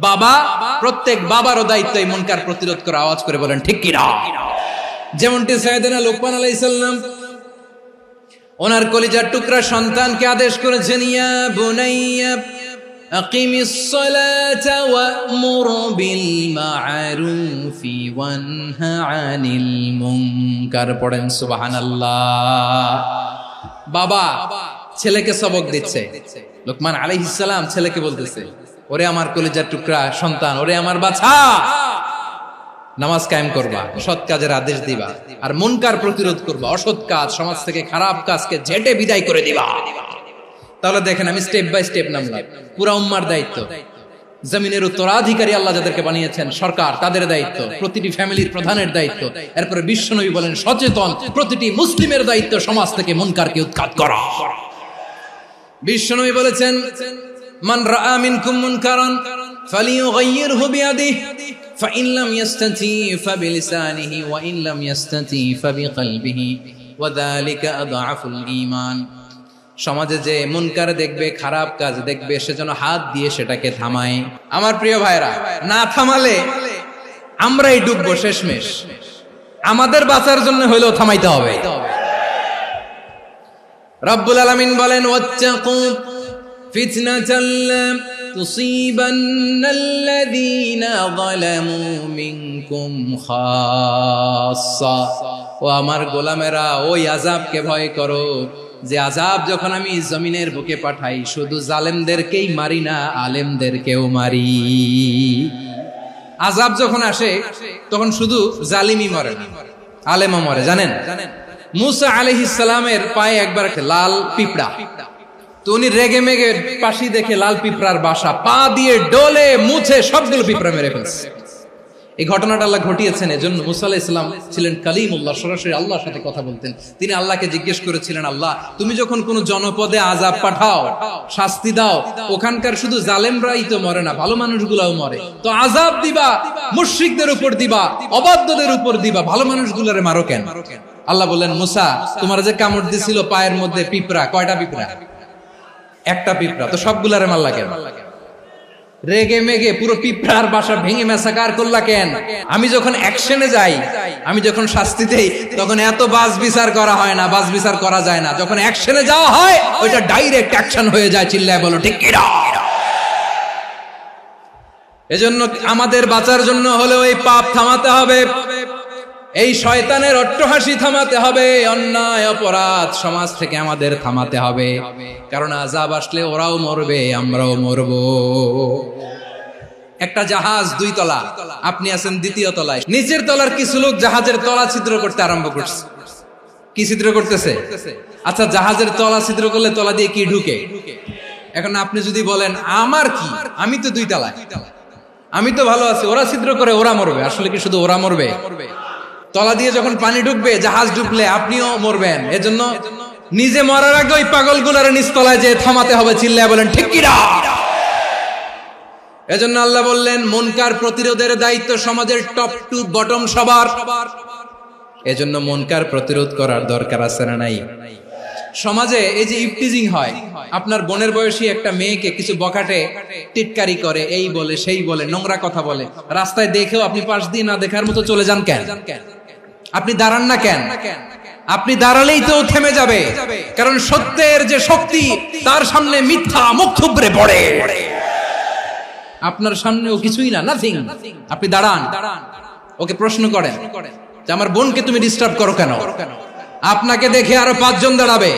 বাবা, প্রত্যেক বাবারও দায়িত্ব এই মুনকার প্রতিরোধ করা। আওয়াজ করে বলেন ঠিক কি না? যেমনটি সাইয়েদনা লুকমান আলাইহিস সালাম ওনার কলিজার টুকরা সন্তানকে আদেশ করেছেন, ইয়া বুনাইয়া আকিমিস সালাতা ওয়া'মুর বিল মা'রুফি ওয়ানহা আনিল মুনকার। পড়েন সুবহানাল্লাহ। বাবা ছেলেকে সবক দিচ্ছে। লোকমান আলাইহিস সালাম ছেলেকে বলতেছে, ওরে আমার কলিজার টুকরা সন্তান, ওরে আমার বাছা, নামাজ কায়েম করবা, সৎ কাজের আদেশ দিবা, আর মুনকার প্রতিরোধ করবা, অসৎ কাজ, সমাজ থেকে খারাপ কাজকে ঝেঁটে বিদায় করে দিবা। তাহলে দেখেন, আমি স্টেপ বাই স্টেপ নামলাম। পুরা উম্মার দায়িত্ব, জমিনের উত্তরাধিকারী আল্লাহ যাদেরকে বানিয়েছেন, সরকার, তাদের দায়িত্ব, প্রতিটি ফ্যামিলির প্রধানের দায়িত্ব। এরপরে বিশ্বনবী বলেন সচেতন প্রতিটি মুসলিমের দায়িত্ব সমাজ থেকে মুনকারকে উৎখাত করা। বিশ্বনবী বলেছেন, মান রাআ মিনকুম মুনকারান ফালিয়ুগাইয়িরহু বিয়াদিহি ফাইন লাম ইয়াস্তাতি ফাবিলিসানিহি ওয়া ইন লাম ইয়াস্তাতি ফাবিকলবিহি ওয়া যালিকা আযআফুল ঈমান। সমাজে যে মুনকার দেখবে, খারাপ কাজ দেখবে, সে যেন হাত দিয়ে সেটাকে থামায়। আমার প্রিয় ভাইরা, না থামালে আমরাই ডুববো শেষমেশ। আমাদের বাঁচার জন্য হইলেও থামাইতে হবে। রব্বুল আলামিন বলেন, ওয়াত্তাকু ফিতনাতাল লা তুসিবান্নাল্লাযীনা যালামু মিনকুম খাসসা। ও আমার গোলামেরা, ওই আযাবকে ভয় করো যে আযাব যখন আমি জমিনের বুকে পাঠাই, শুধু জালেমদেরকেই মারি না, আলেমদেরকেও মারি। আযাব যখন আসে তখন শুধু জালিমই মরে না, আলেমও মরে। জানেন, মুসা আলাইহিস সালামের পায়ে একবার লাল পিঁপড়া, তো উনি রেগে মেগে পাশি দেখে লাল পিঁপড়ার বাসা, পা দিয়ে ডলে মুছে সবগুলো পিঁপড়া মেরে ফেলছে। এই ঘটনাটা আল্লাহ ঘটিয়েছেন। এজন্য মুসা আলাইহিস সালাম ছিলেন কালিমুল্লাহ, সরাসরি আল্লাহর সাথে কথা বলতেন। তিনি আল্লাহকে জিজ্ঞেস করেছিলেন, আল্লাহ তুমি যখন কোন জনপদে আযাব পাঠাও, শাস্তি দাও, ওখানকার শুধু জালেমরাই তো মরে না, ভালো মানুষগুলাও মরে, তো আযাব দিবা মুশরিকদের উপর দিবা, অবাধ্যদের উপর দিবা, ভালো মানুষগুলোরে মারো কেন? আল্লাহ বললেন, মুসা তোমার যে কামড় দিছিল পায়ের মধ্যে পিঁপড়া, কয়টা পিঁপড়া? একটা পিঁপড়া, তো সবগুলারে মারলা কেন? রেগে মেগে পুরো পিঁপড়ার বাসা ভেঙে মেসাকার করলা কেন? আমি যখন অ্যাকশনে যাই, আমি যখন শাস্তি দেই, তখন এত বাস বিচার করা হয় না, বাস বিচার করা যায় না। যখন অ্যাকশনে যাওয়া হয়, ওইটা ডাইরেক্ট অ্যাকশন হয়ে যায়। চিল্লায় বলো ঠিক কি না? এজন্য আমাদের বাঁচার জন্য হলেও এই পাপ থামাতে হবে, এই শয়তানের অট্টহাসি থামাতে হবে, অন্যায় অপরাধ সমাজ থেকে আমাদের থামাতে হবে। কারণ আযাব আসলে ওরাও মরবে, আমরাও মরব। একটা জাহাজ 2 তলা, আপনি আছেন 2য় তলায়। নিচের তলার কিছু লোক জাহাজের তলা ছিদ্র করতে আরম্ভ করছে। কি ছিদ্র করতেছে? আচ্ছা, জাহাজের তলা ছিদ্র করলে তলা দিয়ে কি ঢুকে? এখন আপনি যদি বলেন আমার কি, আমি তো 2 তলায়, আমি তো ভালো আছি, ওরা ছিদ্র করে ওরা মরবে। আসলে কি শুধু ওরা মরবে? তলা দিয়ে যখন পানি ঢুকবে, জাহাজ ঢুকলে আপনিও মরবেন। এজন্য নিজে মরার আগে ওই পাগলগুলোর নিচতলায় যে থামাতে হবে। চিল্লায় বলেন ঠিক কি না? এজন্য আল্লাহ বললেন, মুনকার প্রতিরোধের দায়িত্ব সমাজের টপ টু বটম সবার। এজন্য মুনকার প্রতিরোধ করার দরকার আছে না নাই? সমাজে এই যে ইফটিজিং হয়, আপনার বোনের বয়সী একটা মেয়েকে কিছু বখাটে টিটকারি করে, এই বলে সেই বলে, নোংরা কথা বলে, রাস্তায় দেখেও আপনি পাশ দিয়ে না দেখার মতো চলে যান কেন? আপনি দাঁড়ান না কেন? আপনি দাঁড়ালেই তো থেমে যাবে, কারণ সত্যের যে শক্তি, তার সামনে মিথ্যা মুখ থুবড়ে পড়ে। আপনার সামনে ও কিছুই না, নাথিং। আপনি দাঁড়ান, ওকে প্রশ্ন করেন যে আমার বোনকে তুমি ডিস্টার্ব করো কেন? আপনাকে দেখে আরো 5 জন দাঁড়াবে,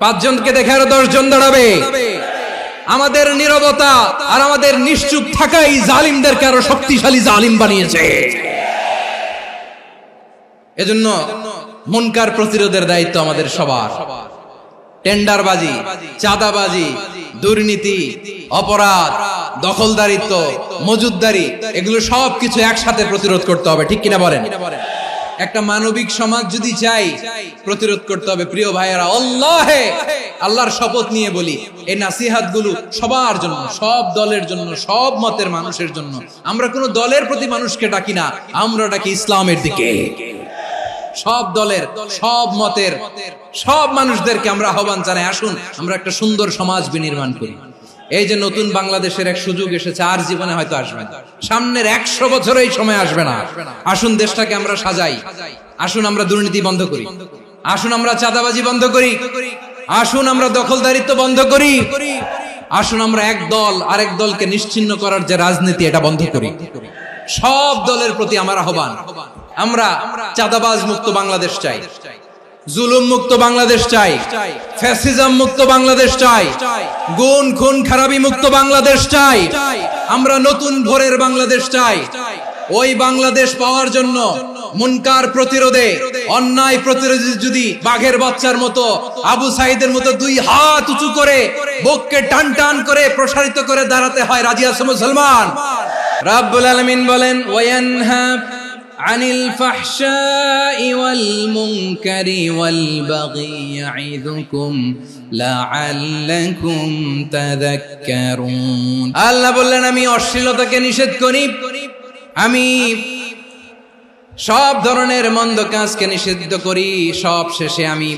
5 জনকে দেখে আরো 10 জন দাঁড়াবে। আমাদের নীরবতা আর আমাদের নিশ্চুপ থাকাই জালিমদেরকে আরো শক্তিশালী জালিম বানিয়েছে। এজন্য মুনকার প্রতিরোধের দায়িত্ব আমাদের সবার। টেন্ডারবাজি, চাঁদাবাজি, দুর্নীতি, অপরাধ, দখলদারিত্ব, মজুদদারি, এগুলো সবকিছু একসাথে প্রতিরোধ করতে হবে। ঠিক কিনা বলেন? একটা মানবিক সমাজ যদি চাই, প্রতিরোধ করতে হবে। প্রিয় ভাইয়েরা, আল্লাহর শপথ নিয়ে বলি, এই নাসিহাত গুলো সবার জন্য, সব দলের জন্য, সব মতের মানুষের জন্য। আমরা কোনো দলের প্রতি মানুষকে ডাকি না, আমরা ডাকি ইসলামের দিকে। সব দলের, সব মতের, সব মানুষদেরকে আমরা আহ্বান জানাই, আসুন আমরা একটা সুন্দর সমাজ বিনির্মাণ করি। এই যে নতুন বাংলাদেশের এক সুযোগ এসেছে, আর জীবনে হয়তো আসবে না, সামনের 100 বছর এই সময় আসবে না। আসুন দেশটাকে আমরা সাজাই, আসুন আমরা দুর্নীতি বন্ধ করি, আসুন আমরা চাঁদাবাজি বন্ধ করি, আসুন আমরা দখলদারিত্ব বন্ধ করি, আসুন আমরা এক দল আরেক দলকে নিশ্চিহ্ন করার যে রাজনীতি, এটা বন্ধ করি। সব দলের প্রতি আমার আহ্বান, আমরা চাঁদাবাজ মুক্ত বাংলাদেশ চাই, জুলুম মুক্ত বাংলাদেশ চাই, ফ্যাসিজম মুক্ত বাংলাদেশ চাই, গুণ খুন খারাপি মুক্ত বাংলাদেশ চাই, আমরা নতুন ভোরের বাংলাদেশ চাই। ওই বাংলাদেশ পাওয়ার জন্য মুনকার প্রতিরোধে, অন্যায় প্রতিরোধে যদি বাঘের বাচ্চার মতো, আবু সাইদের মতো দুই হাত উঁচু করে বুককে টান টান করে প্রসারিত করে দাঁড়াতে হয়, রাজি আছো মুসলমান? রাব্বুল আলামিন বলেন, ওয়ায়ানহা আনিল ফাহশাই ওয়াল মুনকারি ওয়াল বাগি ইয়াইযুকুম লাআল্লাকুম তাযাক্কারুন। আল্লাহ বললেন, আমি অশ্লীলতাকে নিষেধ করি, আমি সব ধরনের মন্দ কাজকে নিষিদ্ধ করি, সব শেষে আমি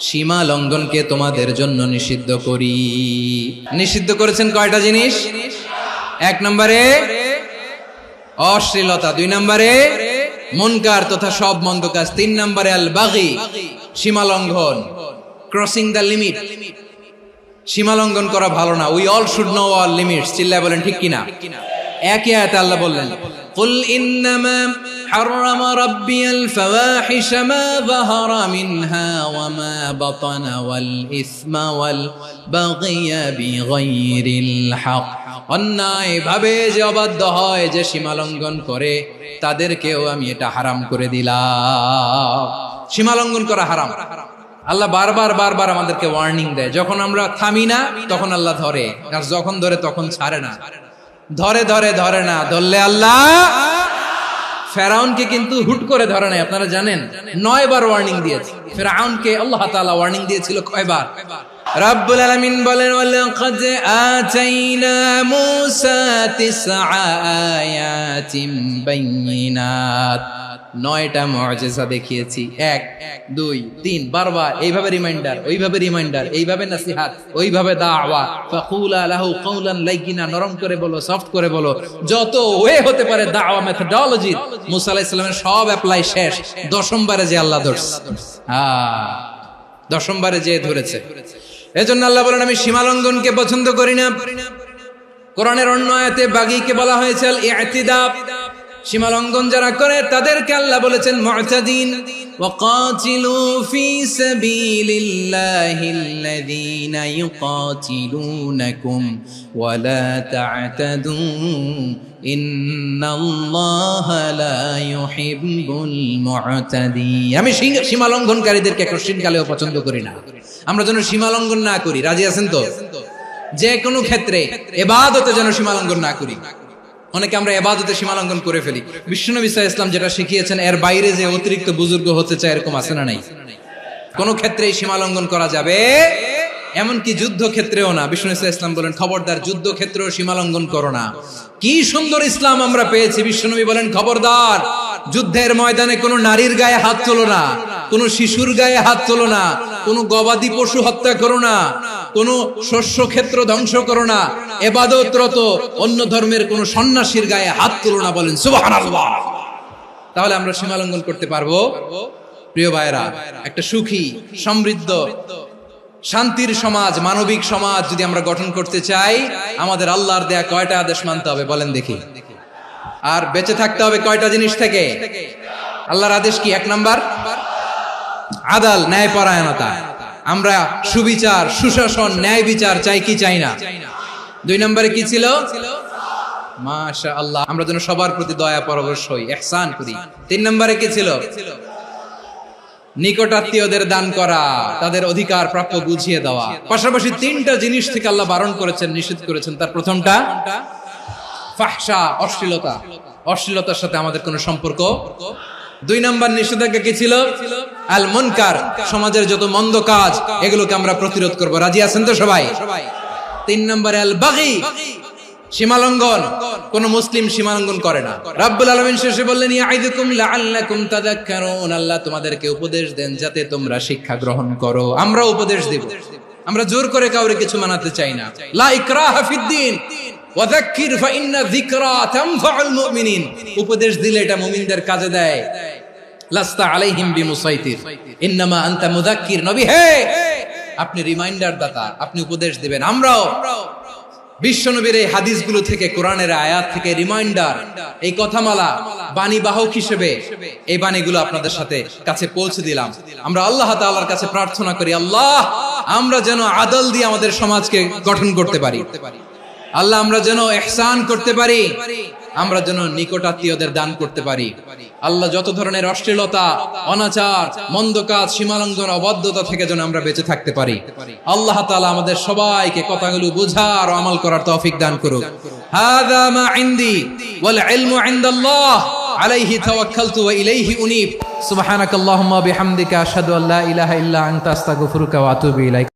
সীমা লঙ্ঘনকে তোমাদের জন্য নিষিদ্ধ করি। নিষিদ্ধ করেছেন কয়টা জিনিস? 1 নম্বরে অশ্লীলতা, 2 নম্বরে মুনকার তথা সব মন্দ কাজ, 3 নম্বরে আল বাগি সীমা লঙ্ঘন, ক্রসিং দ্য লিমিট। সীমা লঙ্ঘন করা ভালো না। We all should know our limits. চিল্লায় বলেন ঠিক কিনা? একই আয়াতে আল্লাহ বললেন, কুল ইন্নামা হারামা রাব্বিয়াল ফাওয়াহিশা মা যাহারা মিনহা ওয়া মা বাতানা ওয়াল ইসমা ওয়াল বাগিয়া বিগাইরিল হক। অন্যায় ভাবে যে অবাধ্য হয়, যে সীমা লঙ্ঘন করে, তাদেরকেও আমি এটা হারাম করে দিলাম। সীমা লঙ্ঘন করা হারাম। আল্লাহ বারবার বারবার আমাদেরকে ওয়ার্নিং দেয়। যখন আমরা থামি না তখন আল্লাহ ধরে, আর যখন ধরে তখন ছাড়ে না। ধরে ধরে ধরে না, ধরলে আল্লাহ। ফেরাউনকে কিন্তু হুট করে ধরে নাই, আপনারা জানেন 9 বার ওয়ার্নিং দিয়েছে। ফেরাউনকে আল্লাহ তাআলা ওয়ার্নিং দিয়েছিল কয়বার? রাব্বুল আলামিন বলেন, ওয়ালাকাদ আতাইনা মূসা 9 আয়াতিন বাইয়িনাত। 9টা মুআজিজা দেখিয়েছি, 1 2 3 বারবার এইভাবে রিমাইন্ডার, ওইভাবে রিমাইন্ডার, এইভাবে নসিহত, ওইভাবে দাওয়া। ফাকুলা লাহু কাওলান লাইয়িনা, নরম করে বলো, সফট করে বলো, যত ওয়ে হতে পারে দাওয়া মেথডোলজি। মুসা আলাইহিস সালামের সব অ্যাপ্লাই শেষ, 10ম বারে যে আল্লাহ ধরছে। 10ম বারে যে ধরেছে। এজন্য আল্লাহ বলেন, আমি সীমা লঙ্ঘনকে পছন্দ করি না। কোরআনের অন্য আয়াতে বাগীকে বলা হয়েছে আল ইতিদা। সীমা লঙ্ঘন যারা করে তাদেরকে আল্লাহ বলেছেন মুতাদিন। ওয়াকাতিলু ফি সাবিলিল্লাহিল্লাযীনা ইউকাতিলুনাকুম ওয়া লা তা'তাদু ইন্নাল্লাহা লা ইউহিব্বুল মুতাদিন। আমি সীমা লঙ্ঘনকারীদেরকে কোশ্চিনকালেও পছন্দ করি না। আমরা যেন সীমা লঙ্ঘন না করি, রাজি আছেন তো? যে কোনো ক্ষেত্রে ইবাদতে যেন সীমা লঙ্ঘন না করি। অনেকে আমরা ইবাদতে সীমা লঙ্ঘন করে ফেলি। বিশ্বনবী সাল্লাল্লাহু আলাইহি ওয়াসাল্লাম যেটা শিখিয়েছেন, এর বাইরে যে অতিরিক্ত বুজুর্গ হতে চায়, এরকম আছে না নাই? কোন ক্ষেত্রেই সীমা লঙ্ঘন করা যাবে, এমনকি যুদ্ধ ক্ষেত্রেও না। বিশ্বনবী সাল্লাল্লাহু আলাইহি ওয়াসাল্লাম বলেন, খবরদার যুদ্ধ ক্ষেত্রেও সীমা লঙ্ঘন করো না। কি সুন্দর ইসলাম আমরা পেয়েছি। বিশ্বনবী বলেন, খবরদার যুদ্ধের ময়দানে কোনো নারীর গায়ে হাত তোলো না, কোনো শিশুর গায়ে হাত তোলো না, কোনো গবাদি পশু হত্যা করো না, কোনো শস্য ক্ষেত্র ধ্বংস করো না, ইবাদতরত অন্য ধর্মের কোনো সন্ন্যাসীর গায়ে হাত তোলো না। বলেন সুবহানাল্লাহ। তাহলে আমরা সীমা লঙ্ঘন করতে পারবো। প্রিয় ভাইরা, একটা সুখী, সমৃদ্ধ, শান্তির সমাজ, মানবিক সমাজ যদি আমরা গঠন করতে চাই, আমাদের আল্লাহর দেয়া কয়টা আদেশ মানতে হবে বলেন দেখি? আর বেঁচে থাকতে হবে কয়টা জিনিস থেকে? আল্লাহর আদেশ কি? 1 নাম্বার আদাল, ন্যায়পরায়ণতা। আমরা সুবিচার, সুশাসন, ন্যায় বিচার চাই কি চাই না? 2 নম্বরে কি ছিল? মাশাআল্লাহ, আমরা যেন সবার প্রতি দয়া পরবশ হই, ইহসান করি। 3 নম্বরে কি ছিল? নিকটাত্মীয়দের দান করা, তাদের অধিকার প্রাপ্য বুঝিয়ে দেওয়া। পাশাপাশি 3টা জিনিস থেকে আল্লাহ বারণ করেছেন, নিষেধ করেছেন। তার প্রথমটা ফাহশা, অশ্লীলতা। অশ্লীলতার সাথে আমাদের কোনো সম্পর্ক। 2 নম্বর নিষেধাজ্ঞা কি ছিল? আল মুনকার, সমাজের যত মন্দ কাজ, এগুলোকে আমরা প্রতিরোধ করব। রাজি আছেন তো সবাই? 3 নম্বরে আল বাগী, সীমালঙ্ঘন। কোন মুসলিম সীমালঙ্ঘন করে না। রাব্বুল আলামিন শেষে বললেন, ইয়াইদুকুম লাআল্লাকুম তাযাক্কারুন। আল্লাহ তোমাদেরকে উপদেশ দেন যাতে তোমরা শিক্ষা গ্রহণ করো। আমরা উপদেশ দেব, আমরা জোর করে কাউরে কিছু মানাতে চাই না। লা ইকরাহা ফিদ্দিন ওয়াযাক্কির ফাইন্না যিকরা তানফাউল মুমিনিন। উপদেশ দিলে এটা মুমিনদের কাজে দেয়। লাস্তা আলাইহিম বিমুসাইতির ইন্নামা আনতা মুযাক্কির। নবী হে, আপনি রিমাইন্ডার দাতা, আপনি উপদেশ দিবেন। আমরাও বিশ্বনবীর এই হাদিসগুলো থেকে, কোরআনের আয়াত থেকে রিমাইন্ডার, এই কথামালা বাণী বাহক হিসেবে এই বাণীগুলো আপনাদের সাথে কাছে পৌঁছে দিলাম। আমরা আল্লাহ তাআলার কাছে প্রার্থনা করি, আল্লাহ আমরা যেন আদল দিয়ে আমাদের সমাজকে গঠন করতে পারি। আল্লাহ আমরা যেন ইহসান করতে পারি, আমরা যেন নিকটাত্মীয়দের দান করতে পারি। আল্লাহ যত ধরনের অশ্লীলতা, অনাচার, মন্দ কাজ, সীমালঙ্ঘন, অবাধ্যতা থেকে যেন আমরা বেঁচে থাকতে পারি। আল্লাহ তাআলা আমাদের সবাইকে কথাগুলো বোঝার ও আমল করার তৌফিক দান করুক। হাযা মা ইনদি ওয়াল ইলমু ইনদাল্লাহ আলাইহি তাওয়াক্কালতু ওয়া ইলাইহি উনীব। সুবহানাকাল্লাহুম্মা বিহামদিকা আশহাদু আল্লা ইলাহা ইল্লা আনতা আস্তাগফিরুকা ওয়া আতুবু ইলাইক।